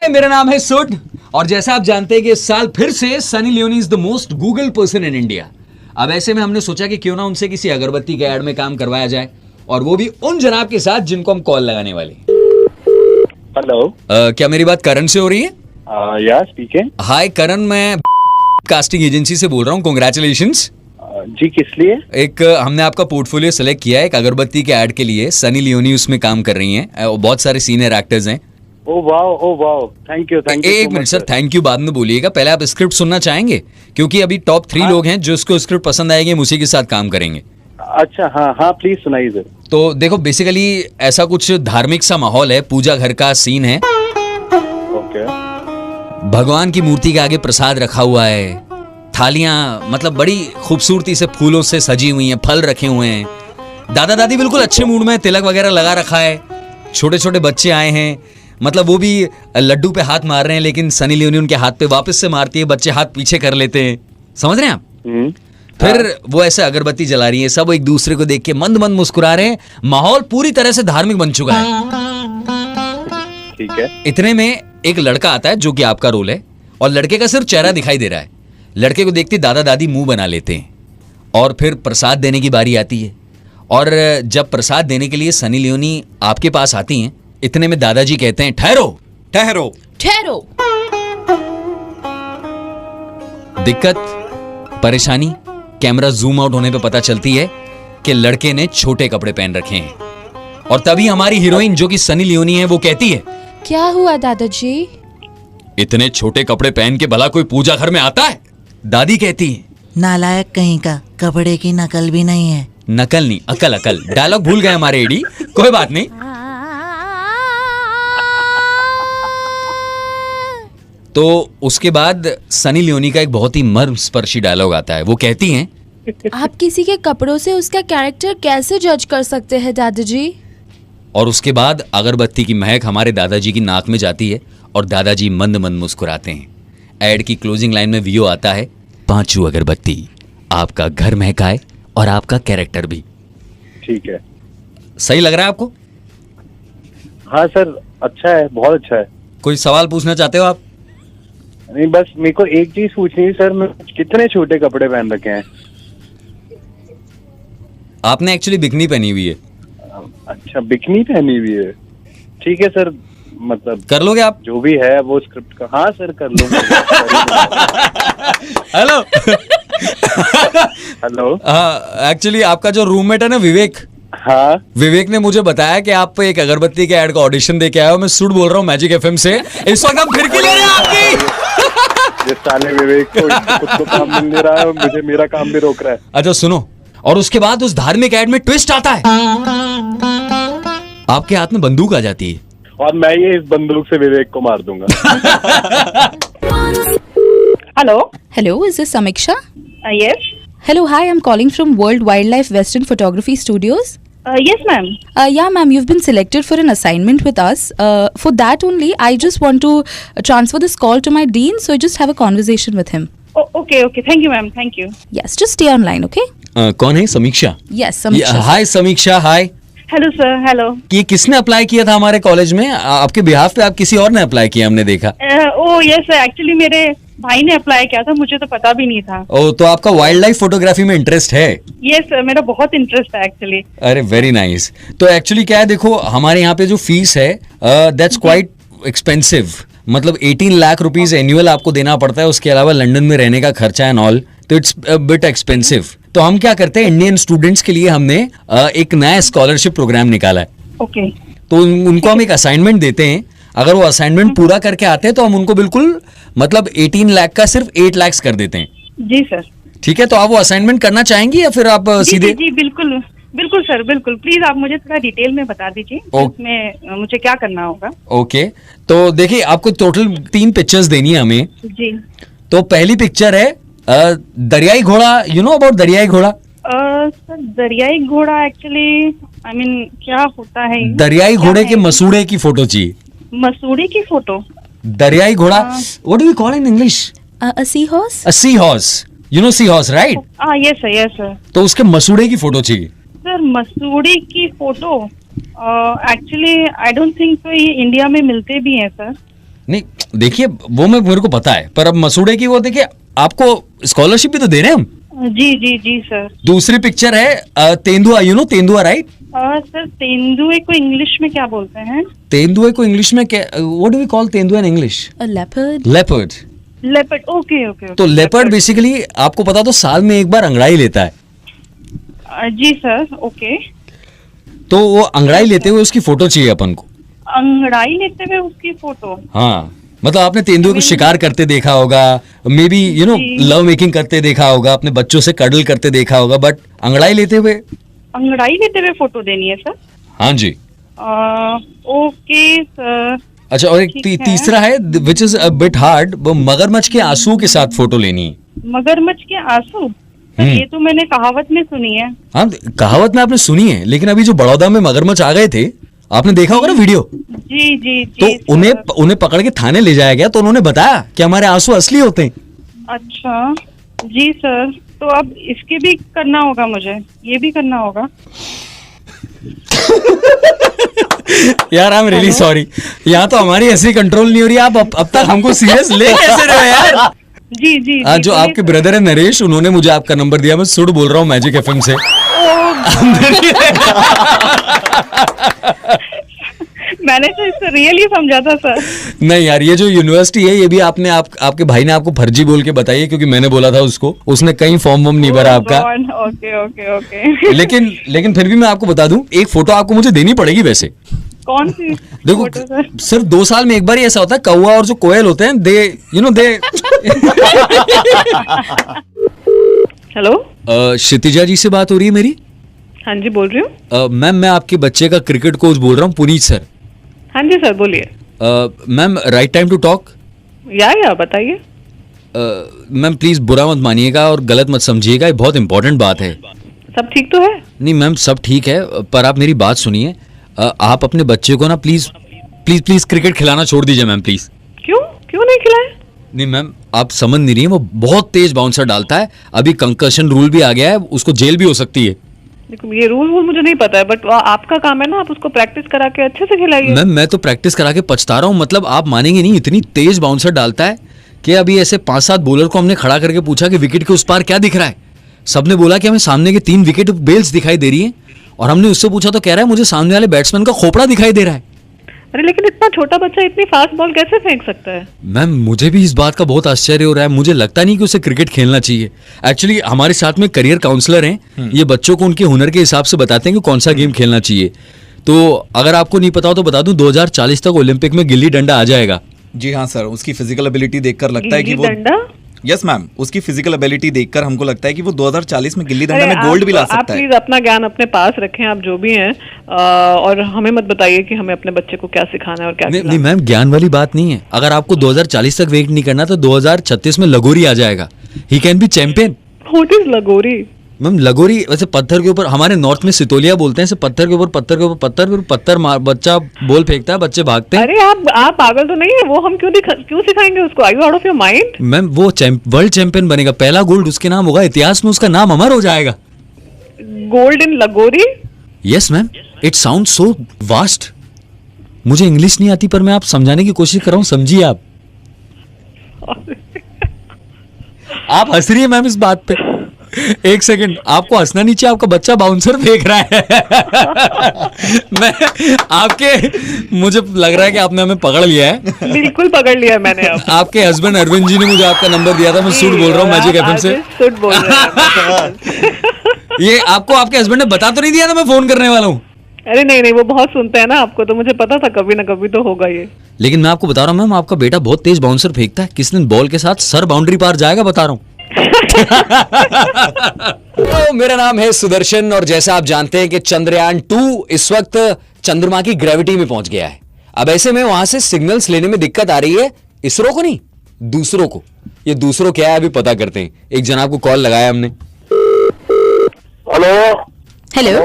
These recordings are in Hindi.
मेरा नाम है सुड और जैसा आप जानते हैं कि इस साल फिर से Sunny Leone is the most Google person in India. अब ऐसे में हमने सोचा कि क्यों ना उनसे किसी अगरबत्ती के ऐड में काम करवाया जाए और वो भी उन जनाब के साथ जिनको हम कॉल लगाने वाले। हेलो, क्या मेरी बात करण से हो रही है? या स्पीकिंग। हाय करण, मैं कास्टिंग एजेंसी से बोल रहा हूँ। कांग्रेचुलेशंस। जी, किस लिए? एक हमने आपका पोर्टफोलियो सेलेक्ट किया है एक अगरबत्ती के ऐड के लिए। सनी लियोनी उसमें काम कर रही हैं और बहुत सारे सीनियर एक्टर्स हैं। Oh wow, thank you. एक मिनट सर, थैंक यू बाद में बोलिएगा, पहले आप स्क्रिप्ट सुनना चाहेंगे? क्योंकि अभी टॉप 3 लोग हैं जो इसको स्क्रिप्ट पसंद आएगी, हम उसी के साथ काम करेंगे। अच्छा, हाँ प्लीज सुनाइए सर। तो देखो, बेसिकली ऐसा कुछ धार्मिक सा माहौल है, पूजा घर का सीन है। ओके। भगवान की मूर्ति के आगे प्रसाद रखा हुआ है, थालियां मतलब बड़ी खूबसूरती से फूलों से सजी हुई हैं, फल रखे हुए हैं, दादा दादी बिल्कुल अच्छे मूड में, तिलक वगैरह लगा रखा है, छोटे छोटे बच्चे आए हैं, मतलब वो भी लड्डू पे हाथ मार रहे हैं, लेकिन सनी लियोनी उनके हाथ पे वापस से मारती है, बच्चे हाथ पीछे कर लेते हैं, समझ रहे हैं आप? फिर वो ऐसे अगरबत्ती जला रही है, सब एक दूसरे को देख के मंद मंद मुस्कुरा रहे हैं, माहौल पूरी तरह से धार्मिक बन चुका है। ठीक है। इतने में एक लड़का आता है जो कि आपका रोल है, और लड़के का सिर्फ चेहरा दिखाई दे रहा है। लड़के को देखते दादा दादी मुंह बना लेते हैं और फिर प्रसाद देने की बारी आती है। और जब प्रसाद देने के लिए सनी लियोनी आपके पास आती हैं, इतने में दादाजी कहते हैं ठहरो ठहरो ठहरो। दिक्कत, परेशानी कैमरा जूम आउट होने पे पता चलती है कि लड़के ने छोटे कपड़े पहन रखे हैं। और तभी हमारी हीरोइन जो कि सनी लियोनी है वो कहती है, क्या हुआ दादाजी? इतने छोटे कपड़े पहन के भला कोई पूजा घर में आता है? दादी कहती है, नालायक कहीं का, कपड़े की नकल भी नहीं है। नकल नहीं, अकल अकल। डायलॉग भूल गए हमारे एडी, कोई बात नहीं। तो उसके बाद सनी लियोनी का एक बहुत ही मर्मस्पर्शी डायलॉग आता है। वो कहती हैं, आप किसी के कपड़ों से उसका कैरेक्टर कैसे जज कर सकते हैं दादाजी? और उसके बाद अगरबत्ती की महक हमारे दादाजी की नाक में जाती है और दादाजी मंद मंद मुस्कुराते हैं। एड की क्लोजिंग लाइन में वीओ आता है, 5 अगरबत्ती, आपका घर महकाए और आपका कैरेक्टर भी। ठीक है। सही लग रहा है आपको? हाँ सर, अच्छा है, बहुत अच्छा है। कोई सवाल पूछना चाहते हो आप? नहीं, बस मेरे को एक चीज पूछनी है सर, मैं कितने छोटे कपड़े पहन रखे हैं? आपने एक्चुअली बिकनी पहनी हुई है। अच्छा, बिकनी पहनी हुई है। ठीक है सर, मतलब कर लोगे आप? जो भी है वो स्क्रिप्ट का। हाँ सर, कर लूंगा। हेलो। हेलो। हाँ, एक्चुअली आपका जो रूममेट है ना विवेक, हाँ, विवेक ने मुझे बताया कि आप एक अगरबत्ती के ऐड का ऑडिशन दे के आए हो। मैं सुड बोल रहा हूँ मैजिक एफएम से। इस वक्त हम फिरकी ले रहे हैं आपकी। ये साले विवेक को खुद को काम मिल नहीं रहा है और मुझे मेरा काम भी रोक रहा है। अच्छा सुनो, और उसके बाद उस धार्मिक ऐड में ट्विस्ट आता है, आपके हाथ में बंदूक आ जाती है और मैं ये इस बंदूक से विवेक को मार दूंगा। Hello. Hello, is this Samiksha? Yes. Hello, hi, I'm calling from World Wildlife Western Photography Studios. Yes, ma'am. Yeah, ma'am, you've been selected for an assignment with us. For that only, I just want to transfer this call to my dean, so I just have a conversation with him. Oh, okay. Thank you, ma'am. Thank you. Yes, just stay online, okay? कौन है? समीक्षा। Yes, Samiksha. हाय समीक्षा, हाय। Hello, sir. Hello. कि किसने अप्लाई किया था हमारे कॉलेज में? आपके बिहाफ पे आप किसी और ने अप्लाई किया, हमने देखा। Oh, yes, sir. Actually, मेरे भाई ने अप्लाई किया था, मुझे तो पता भी नहीं था। ओ, तो आपका वाइल्ड लाइफ फोटोग्राफी में इंटरेस्ट है? Yes, sir. मेरा बहुत इंटरेस्ट है एक्चुअली। अरे वेरी नाइस। तो एक्चुअली क्या है, देखो हमारे यहाँ पे जो फीस है दैट्स क्वाइट एक्सपेंसिव। मतलब 18 लाख रुपीज एनुअल आपको देना पड़ता है, उसके अलावा लंदन में रहने का खर्चा एंड ऑल, तो इट्स बिट एक्सपेंसिव। तो हम क्या करते हैं, इंडियन स्टूडेंट्स के लिए हमने एक नया स्कॉलरशिप प्रोग्राम निकाला है। ओके। तो उनको हम एक असाइनमेंट देते हैं, अगर वो असाइनमेंट पूरा करके आते हैं तो हम उनको बिल्कुल मतलब 18 लाख का सिर्फ 8 लाख कर देते हैं। जी सर। ठीक है, तो आप वो असाइनमेंट करना चाहेंगी या फिर आप सीधे? जी बिल्कुल बिल्कुल सर, बिल्कुल। प्लीज आप मुझे थोड़ा डिटेल में बता दीजिए इसमें मुझे क्या करना होगा। ओके, तो देखिए आपको टोटल 3 पिक्चर्स देनी है हमें। जी। तो पहली पिक्चर है दरियाई घोड़ा। यू नो अबाउट दरियाई घोड़ा? सर, दरियाई घोड़ा एक्चुअली आई मीन क्या होता है? दरियाई घोड़े के मसूड़े की फोटो चाहिए। मसूड़े की फोटो? दरियाई घोड़ा, what do we call in English? A seahorse? A seahorse. You know seahorse, right? Yes sir, yes sir. तो उसके मसूड़े की फोटो चाहिए। सर, मसूड़ी की फोटो एक्चुअली आई डोंट थिंक तो ये इंडिया में मिलते भी हैं सर। नहीं देखिए वो मेरे को पता है, पर अब मसूड़े की वो देखिए आपको स्कॉलरशिप भी तो दे रहे हैं हम। जी जी जी सर। दूसरी पिक्चर है तेंदुआ, यू नो तेंदुआ राइट? सर तेंदुए को इंग्लिश में क्या बोलते हैं? तेंदुए को इंग्लिश में क्या, व्हाट डू वी कॉल तेंदुआ इन English? A leopard. Leopard. Leopard, okay okay. तो लेपर्ड बेसिकली आपको पता तो साल में एक बार अंगड़ाई लेता है, जी सर, ओके। तो वो अंगड़ाई लेते हुए उसकी फोटो चाहिए अपन को। अंगड़ाई लेते हुए उसकी फोटो? हाँ मतलब आपने तेंदुए को शिकार करते देखा होगा, may be you know love making करते देखा होगा, अपने बच्चों से कडल करते देखा होगा, बट अंगड़ाई लेते हुए। अंगड़ाई लेते हुए फोटो देनी है सर? हाँ जी। Okay sir. अच्छा और एक तीसरा है which is a bit hard, वो मगरमच्छ के आंसू के साथ फोटो लेनी है। मगरमच्छ के आंसू? ये तो मैंने कहावत में सुनी है। हाँ कहावत में आपने सुनी है, लेकिन अभी जो बड़ौदा में मगरमच्छ आ गए थे आपने देखा होगा ना वीडियो। जी जी जी। तो उन्हें पकड़ के थाने ले जाया गया, तो उन्होंने बताया कि हमारे आंसू असली होते हैं। अच्छा जी सर, तो अब इसके भी करना होगा मुझे, ये भी करना होगा? यार आई एम रियली सॉरी, यहाँ तो हमारी ऐसी कंट्रोल नहीं हो रही, आप अब तक हमको सीरियस ले कैसे रहे हो यार? जी जी। जो आपके ब्रदर है नरेश, उन्होंने मुझे आपका नंबर दिया, मैं सुड बोल रहा हूँ मैजिक एफएम से। मैंने तो इससे रियली समझा था सर। नहीं यार, ये जो यूनिवर्सिटी है ये भी आपके भाई ने आपको फर्जी बोल के बताई है, क्योंकि मैंने बोला था उसको, उसने कहीं फॉर्म वॉर्म नहीं भरा आपका। Okay okay okay. लेकिन फिर भी मैं आपको बता दूं, एक फोटो आपको मुझे देनी पड़ेगी वैसे। कौन सी? देखो सिर्फ 2 साल में एक बार ही ऐसा होता है, कौवा और जो कोयल होते हैं they you know they. Hello, Kshitija ji से बात हो रही है मेरी? हाँ जी बोल रही हूँ। मैम मैं आपके बच्चे का क्रिकेट कोच बोल रहा हूँ, पुनीत सर। हाँ जी सर बोलिए। Ma'am right time to talk? या बताइए। मैम प्लीज बुरा मत मानिएगा और गलत मत समझिएगा, ये बहुत इंपॉर्टेंट बात है। सब ठीक तो है? नहीं मैम सब ठीक है, पर आप मेरी बात सुनिए। आप अपने बच्चे को ना प्लीज प्लीज प्लीज क्रिकेट खिलाना छोड़ दीजिए मैम प्लीज। क्यों नहीं खिलाए? नहीं मैम आप समझ नहीं रही हैं, वो बहुत तेज बाउंसर डालता है, अभी कंकशन रूल भी आ गया है, उसको जेल भी हो सकती है। देखो ये रूल मुझे नहीं पता है, बट आपका काम है ना, आप उसको प्रैक्टिस करा के अच्छे से खिलाइए। मैम मैं तो प्रैक्टिस करा के पछता रहा हूँ, मतलब आप मानेंगे नहीं, इतनी तेज बाउंसर डालता है कि अभी ऐसे 5-7 बॉलर को हमने खड़ा करके पूछा कि विकेट के उस पार क्या दिख रहा है, सबने बोला कि हमें सामने के 3 विकेट बेल्स दिखाई दे रही है, और हमने उससे पूछा तो कह रहा है मुझे सामने वाले बैट्समैन का खोपड़ा दिखाई दे रहा है। अरे लेकिन इतना छोटा बच्चा इतनी फास्ट बॉल कैसे फेंक सकता है? मैम मुझे भी इस बात का बहुत आश्चर्य हो रहा है, मुझे लगता नहीं कि उसे क्रिकेट खेलना चाहिए। एक्चुअली हमारे साथ में करियर काउंसलर हैं, ये बच्चों को उनके हुनर के हिसाब से बताते हैं कि कौन सा गेम खेलना चाहिए। तो अगर आपको नहीं पता हो तो बता दूं, 2040 तक ओलंपिक में गिल्ली डंडा आ जाएगा। जी हाँ सर, उसकी फिजिकल एबिलिटी देखकर लगता है कि वो यस मैम, उसकी फिजिकल एबिलिटी देखकर हमको लगता है कि वो 2040 में गिल्ली डंडा में गोल्ड भी ला सकता है। आप प्लीज अपना ज्ञान अपने पास रखें, आप जो भी हैं, और हमें मत बताइए कि हमें अपने बच्चे को क्या सिखाना है और क्या नहीं मैम ज्ञान वाली बात नहीं है, अगर आपको 2040 तक वेट नहीं करना तो 2036 में लगोरी आ जाएगा, he can be champion. What is लगोरी? मैम लगोरी वैसे पत्थर के ऊपर, हमारे नॉर्थ में सितोलिया बोलते हैं, पत्थर के ऊपर पत्थर बच्चा बॉल फेंकता है, बच्चे भागते हैं। अरे आप पागल तो नहीं है? वो हम क्यों सिखाएंगे उसको? Are you out of your mind? Ma'am वो वर्ल्ड चैंपियन बनेगा, पहला गोल्ड उसके नाम होगा, इतिहास में उसका नाम अमर हो जाएगा। गोल्ड इन लगोरी? Yes ma'am, it sound so vast. मुझे इंग्लिश नहीं आती, पर मैं आप समझाने की कोशिश कर रहा हूँ, समझिए आप। आप हंस रही है मैम इस बात पे। एक सेकंड, आपको हंसना नहीं चाहिए, आपका बच्चा बाउंसर फेंक रहा है। मुझे लग रहा है कि आपने हमें पकड़ लिया है। बिल्कुल पकड़ लिया मैंने। अब आपके हस्बैंड अरविंद जी ने मुझे आपका नंबर दिया था, मैं सुड बोल रहा हूँ मैजिक एफएम से। सुड बोल रहे हैं। ये आपको आपके हस्बैंड ने बता तो नहीं दिया था मैं फोन करने वाला हूँ? अरे नहीं, वो बहुत सुनते हैं ना आपको, तो मुझे पता था कभी ना कभी तो होगा ये। लेकिन मैं आपको बता रहा हूँ मैम, आपका बेटा बहुत तेज बाउंसर फेंकता है, किस दिन बॉल के साथ सर बाउंड्री पार जाएगा बता रहा हूँ। तो मेरा नाम है सुदर्शन, और जैसा आप जानते हैं कि चंद्रयान 2 इस वक्त चंद्रमा की ग्रेविटी में पहुंच गया है। अब ऐसे में वहां से सिग्नल्स लेने में दिक्कत आ रही है, इसरो को नहीं दूसरों को। ये दूसरों क्या है अभी पता करते हैं। एक जनाब को कॉल लगाया हमने। हेलो,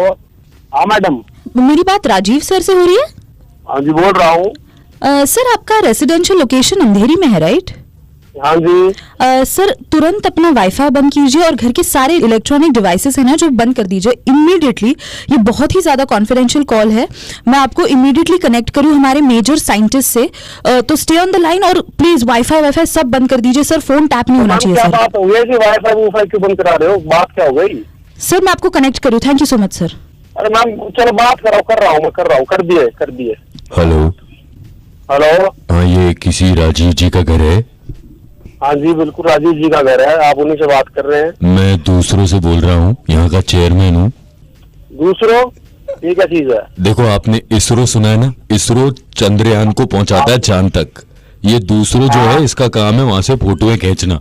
हाँ मैडम। मेरी बात राजीव सर से हो रही है? हाँ जी बोल रहा हूँ। सर आपका रेसिडेंशियल लोकेशन अंधेरी में है राइट? हाँ जी। सर तुरंत अपना वाईफाई बंद कीजिए और घर के सारे इलेक्ट्रॉनिक डिवाइसेस है ना जो बंद कर दीजिए इमीडिएटली। ये बहुत ही ज्यादा कॉन्फिडेंशियल कॉल है, मैं आपको इमीडिएटली कनेक्ट करूँ हमारे मेजर साइंटिस्ट से। तो स्टे ऑन द लाइन और प्लीज वाईफाई सब बंद कर दीजिए सर, फोन टैप नहीं होना चाहिए क्या सर। बात हो गई कि वाईफाई क्यों बंद करा रहे हो? बात क्या हो गई? सर मैं आपको कनेक्ट करूँ, thank you so much sir. अरे मैम चलो बात कराओ, कर रहा हूँ, कर दिए। हेलो। हेलो। हाँ, ये किसी राजीव जी का घर है? हाँ जी बिल्कुल राजीव जी का घर है, आप उन्हीं से बात कर रहे हैं। मैं दूसरों से बोल रहा हूँ, यहाँ का चेयरमैन हूँ। दूसरों? ये क्या चीज है? देखो, आपने इसरो सुना है ना? इसरो चंद्रयान को पहुंचाता है चांद तक। ये दूसरो जो है इसका काम है वहां से फोटोएं खींचना।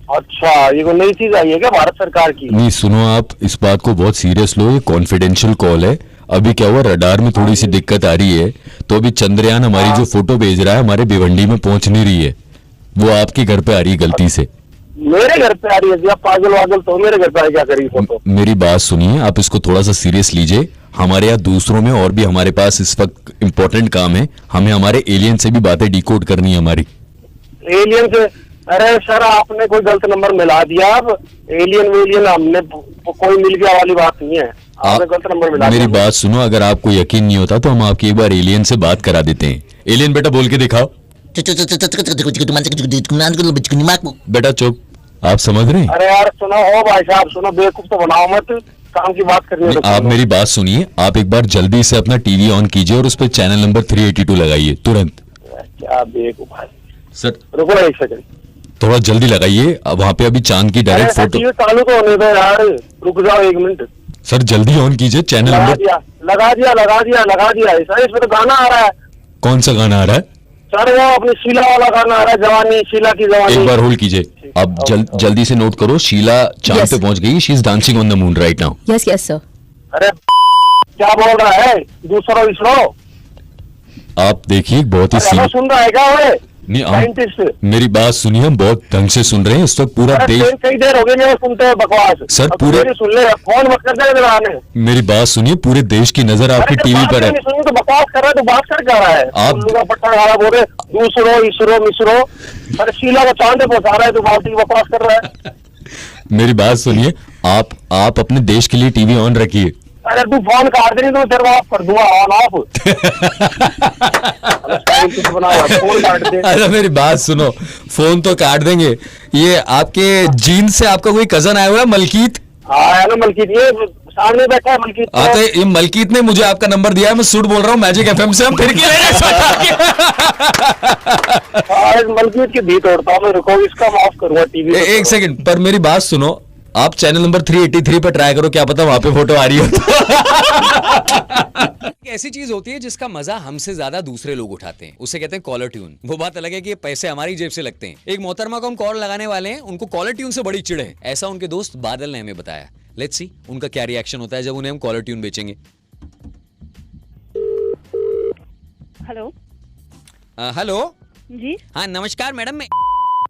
अच्छा, ये कोई नई चीज आई है क्या भारत सरकार की? नहीं, सुनो, आप इस बात को बहुत सीरियस लो, ये कॉन्फिडेंशियल कॉल है। अभी क्या हुआ, रडार में थोड़ी सी दिक्कत आ रही है, तो अभी चंद्रयान हमारी जो फोटो भेज रहा है हमारे भिवंडी में पहुंच नहीं रही है, वो आपके घर पे आ रही है गलती से। मेरे घर पे आ रही है जी? आप पागल तो मेरे घर पे आ क्या करी फोटो? मेरी बात सुनिए, आप इसको थोड़ा सा सीरियस लीजिए। हमारे यहाँ दूसरों में और भी हमारे पास इस वक्त इम्पोर्टेंट काम है, हमें हमारे एलियन से भी बातें डिकोड करनी है हमारी। एलियन से? अरे सर आपने कोई गलत नंबर मिला दिया। अब एलियन हमने कोई मिल गया वाली बात नहीं है, आपने गलत नंबर मिला दिया। मेरी बात सुनो, अगर आपको यकीन नहीं होता तो हम आपकी एक बार एलियन से बात करा देते हैं। एलियन बेटा बोल के दिखाओ। बेटा चुप, आप समझ रहे हैं? अरे यार सुनो, ओ भाई साहब सुनो, बेवकूफ तो बनाओ मत, काम की बात करनी है। आप मेरी बात सुनिए, आप एक बार जल्दी से अपना टीवी ऑन कीजिए और उस पर चैनल नंबर 382 लगाइए तुरंत। क्या बेवकूफ भाई। सर रुको एक सेकंड, थोड़ा जल्दी लगाइए, अब वहाँ पे अभी चांद की डायरेक्ट फोटो। ये चालू तो होने दो यार, रुक जाओ 1 मिनट। सर जल्दी ऑन कीजिए चैनल लगा नंबर। दिया। इसमें तो गाना आ रहा है। कौन सा गाना आ रहा है? सर वो अपनी शीला वाला गाना आ रहा है, जवानी, शीला की जवानी। एक बार होल्ड कीजिए, अब जल्दी से नोट करो। शीला चांद Yes. पे पहुंच गई, she is dancing on the moon right now. Yes yes sir. अरे क्या बोल रहा है? दूसरा इसरो? आप देखिए, बहुत ही अरे सुन रहा है क्या वो नहीं, साइंटिस्ट? मेरी बात सुनिए, हम बहुत ढंग से सुन रहे हैं, इस वक्त पूरा देश। कई देर हो गई मेरे सुनते हैं बकवास। सर, अब पूरे- मेरी सुन ले, फोन मत कर दे आने। मेरी बात सुनिए, पूरे देश की नजर आपकी टीवी पर है। सुनिए तो बकवास कर रहा है, तो बात कर क्या रहा है? आप- उल्लू का पट्टा खा रहा, बोल रहे दूसरो इसरो मिसरो। अरे शीला को चांद पे पहुंचा रहा है, तो बात की बकवास कर रहा है। मेरी बात सुनिए, आप अपने देश के लिए टीवी ऑन रखिए। अरे तू फोन काट दे, तो तेरे ऑफ कर दूंगा, ऑन ऑफ। फोन काट दे। अरे मेरी बात सुनो, फोन तो काट देंगे। ये आपके जीन से आपका कोई कजन आया हुआ है, मलकीत? हाँ है ना मलकीत, ये सामने बैठा है मलकीत। आते ये मलकीत ने मुझे आपका नंबर दिया है, मैं सुट बोल रहा हूँ मैजिक एफएम से। हम फिर मलकीत की भी तोड़ता हूँ मैं, रुको इसका माफ करूंगा टीवी। एक सेकंड, पर मेरी बात सुनो, आप चैनल नंबर 383 पर ट्राई करो, क्या पता वहां पे फोटो आ रही हो। ऐसी चीज होती है जिसका मजा हमसे ज्यादा दूसरे लोग उठाते हैं, उसे कहते हैं कॉलर ट्यून। वो बात अलग है कि ये पैसे हमारी जेब से लगते हैं। एक मोहतरमा को हम कॉल लगाने वाले हैं, उनको कॉलर ट्यून से बड़ी चिढ़ है, ऐसा उनके दोस्त बादल ने हमें बताया। लेट्स सी उनका क्या रिएक्शन होता है जब उन्हें हम कॉलर ट्यून बेचेंगे। हेलो हेलो जी। हाँ नमस्कार मैडम, मैं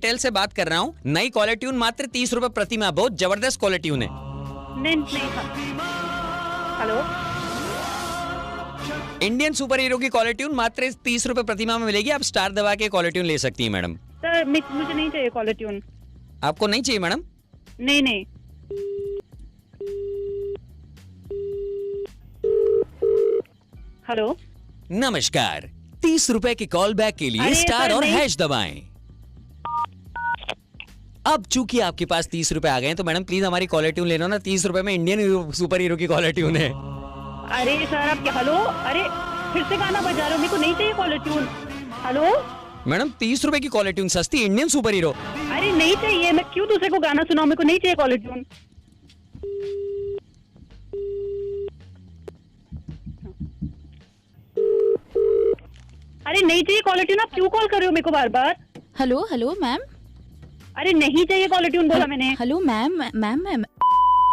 टेल से बात कर रहा हूँ। नई कॉलर ट्यून मात्र 30 रुपए प्रति माह, बहुत जबरदस्त कॉलर ट्यून है। नहीं हेलो, इंडियन सुपर हीरो की कॉलर ट्यून मात्र 30 रुपए प्रति माह में मिलेगी। आप स्टार दबा के कॉलर ट्यून ले सकती हैं मैडम। सर मुझे नहीं चाहिए कॉलर ट्यून। आपको नहीं चाहिए मैडम? नहीं। हेलो नमस्कार, 30 रुपए की कॉल बैक के लिए अरे स्टार सर, और नहीं। हैश दबाएं। अब चूंकि आपके पास 30 रुपए आ गए हैं तो मैडम प्लीज हमारी कॉलर ट्यून लेना ना। 30 रुपए में इंडियन सुपर हीरो की कॉलर ट्यून है। अरे सर आप क्या, हेलो, अरे फिर से गाना बजा रहे हो, मेरे को नहीं चाहिए कॉलर ट्यून। हेलो मैडम 30 रुपए की कॉलर ट्यून सस्ती, इंडियन सुपर हीरो। अरे नहीं चाहिए, मैं क्यों दूसरे को गाना सुनाऊं, मेरे को नहीं चाहिए कॉलर ट्यून। अरे नहीं चाहिए कॉलर ट्यून, आप क्यों कॉल कर रहे हो मेरे को बार बार? Hello hello ma'am. अरे नहीं चाहिए कॉलर ट्यून बोला मैंने। हेलो मैम, मैम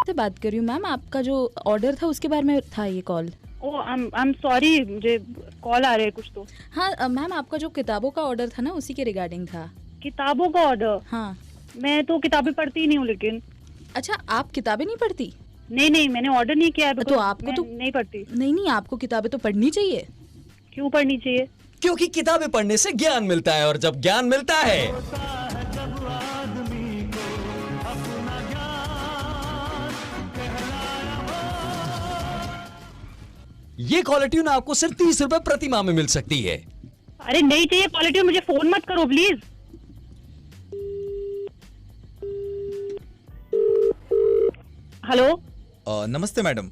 से बात कर रही हूँ मैम, आपका जो ऑर्डर था उसके बारे में था ये call. Oh I am sorry, मुझे कॉल आ रहे हैं कुछ तो। हाँ मैम, आपका जो किताबों का ऑर्डर था ना उसी के रिगार्डिंग था। किताबों का ऑर्डर? हाँ। मैं तो किताबें पढ़ती ही नहीं हूँ लेकिन। अच्छा, आप किताबें नहीं पढ़ती? नहीं मैंने ऑर्डर नहीं किया है तो आपको तो नहीं पढ़ती। नहीं, आपको किताबें तो पढ़नी चाहिए। क्यों पढ़नी चाहिए? क्योंकि किताबें पढ़ने से ज्ञान मिलता है, और जब ज्ञान मिलता है ये कॉलर ट्यून आपको सिर्फ 30 रुपए प्रति माह में मिल सकती है। अरे नहीं चाहिए कॉलर ट्यून, मुझे फोन मत करो प्लीज। हेलो नमस्ते मैडम।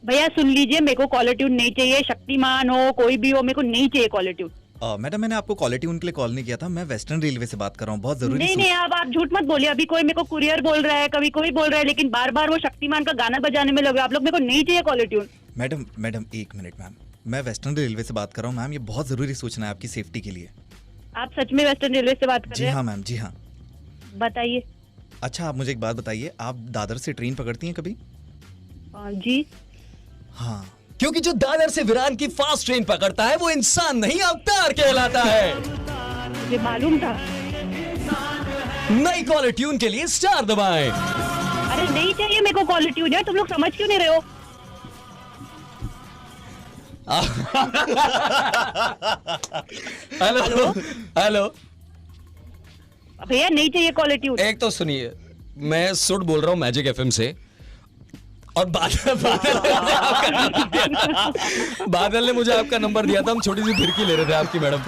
भैया सुन लीजिए, मेरे को कॉलर ट्यून नहीं चाहिए, शक्तिमान हो कोई भी हो, मेरे को नहीं चाहिए कॉलर ट्यून। मैडम मैंने आपको कॉलर ट्यून के लिए कॉल नहीं किया था, मैं वेस्टर्न रेलवे से बात कर रहा हूँ, बहुत जरूरी। नहीं नहीं, अब आप झूठ मत बोलिए। अभी कोई मेरे को कुरियर बोल रहा है, कभी कोई बोल रहा है, लेकिन बार बार वो शक्तिमान का गाना बजाने में लगे आप लोग। मेरे को नहीं चाहिए कॉलर ट्यून। मैडम मैडम एक मिनट मैम, मैं वेस्टर्न रेलवे से बात कर रहा हूँ मैम, ये बहुत जरूरी सूचना है आपकी सेफ्टी के लिए। आप सच में वेस्टर्न रेलवे से बात कर जी रहे हैं? हाँ मैम, जी हाँ। बताइए। अच्छा आप मुझे एक बात बताइए, आप दादर से ट्रेन पकड़ती हैं कभी? जी हाँ, क्योंकि जो दादर से विरान की फास्ट ट्रेन पकड़ता है वो इंसान नहीं अवतार कहलाता है। मुझे मालूम था। नई कॉलर ट्यून के लिए स्टार दबाएं। अरे नहीं चाहिए मेरे को कॉलर ट्यून यार, तुम लोग समझ क्यों नहीं रहे हो? हेलो हेलो भैया नहीं चाहिए कॉलर ट्यून। एक तो सुनिए, मैं सुट बोल रहा हूँ मैजिक एफएम से, और बादल ने मुझे आपका नंबर दिया था, हम छोटी सी फिरकी ले रहे थे आपकी मैडम।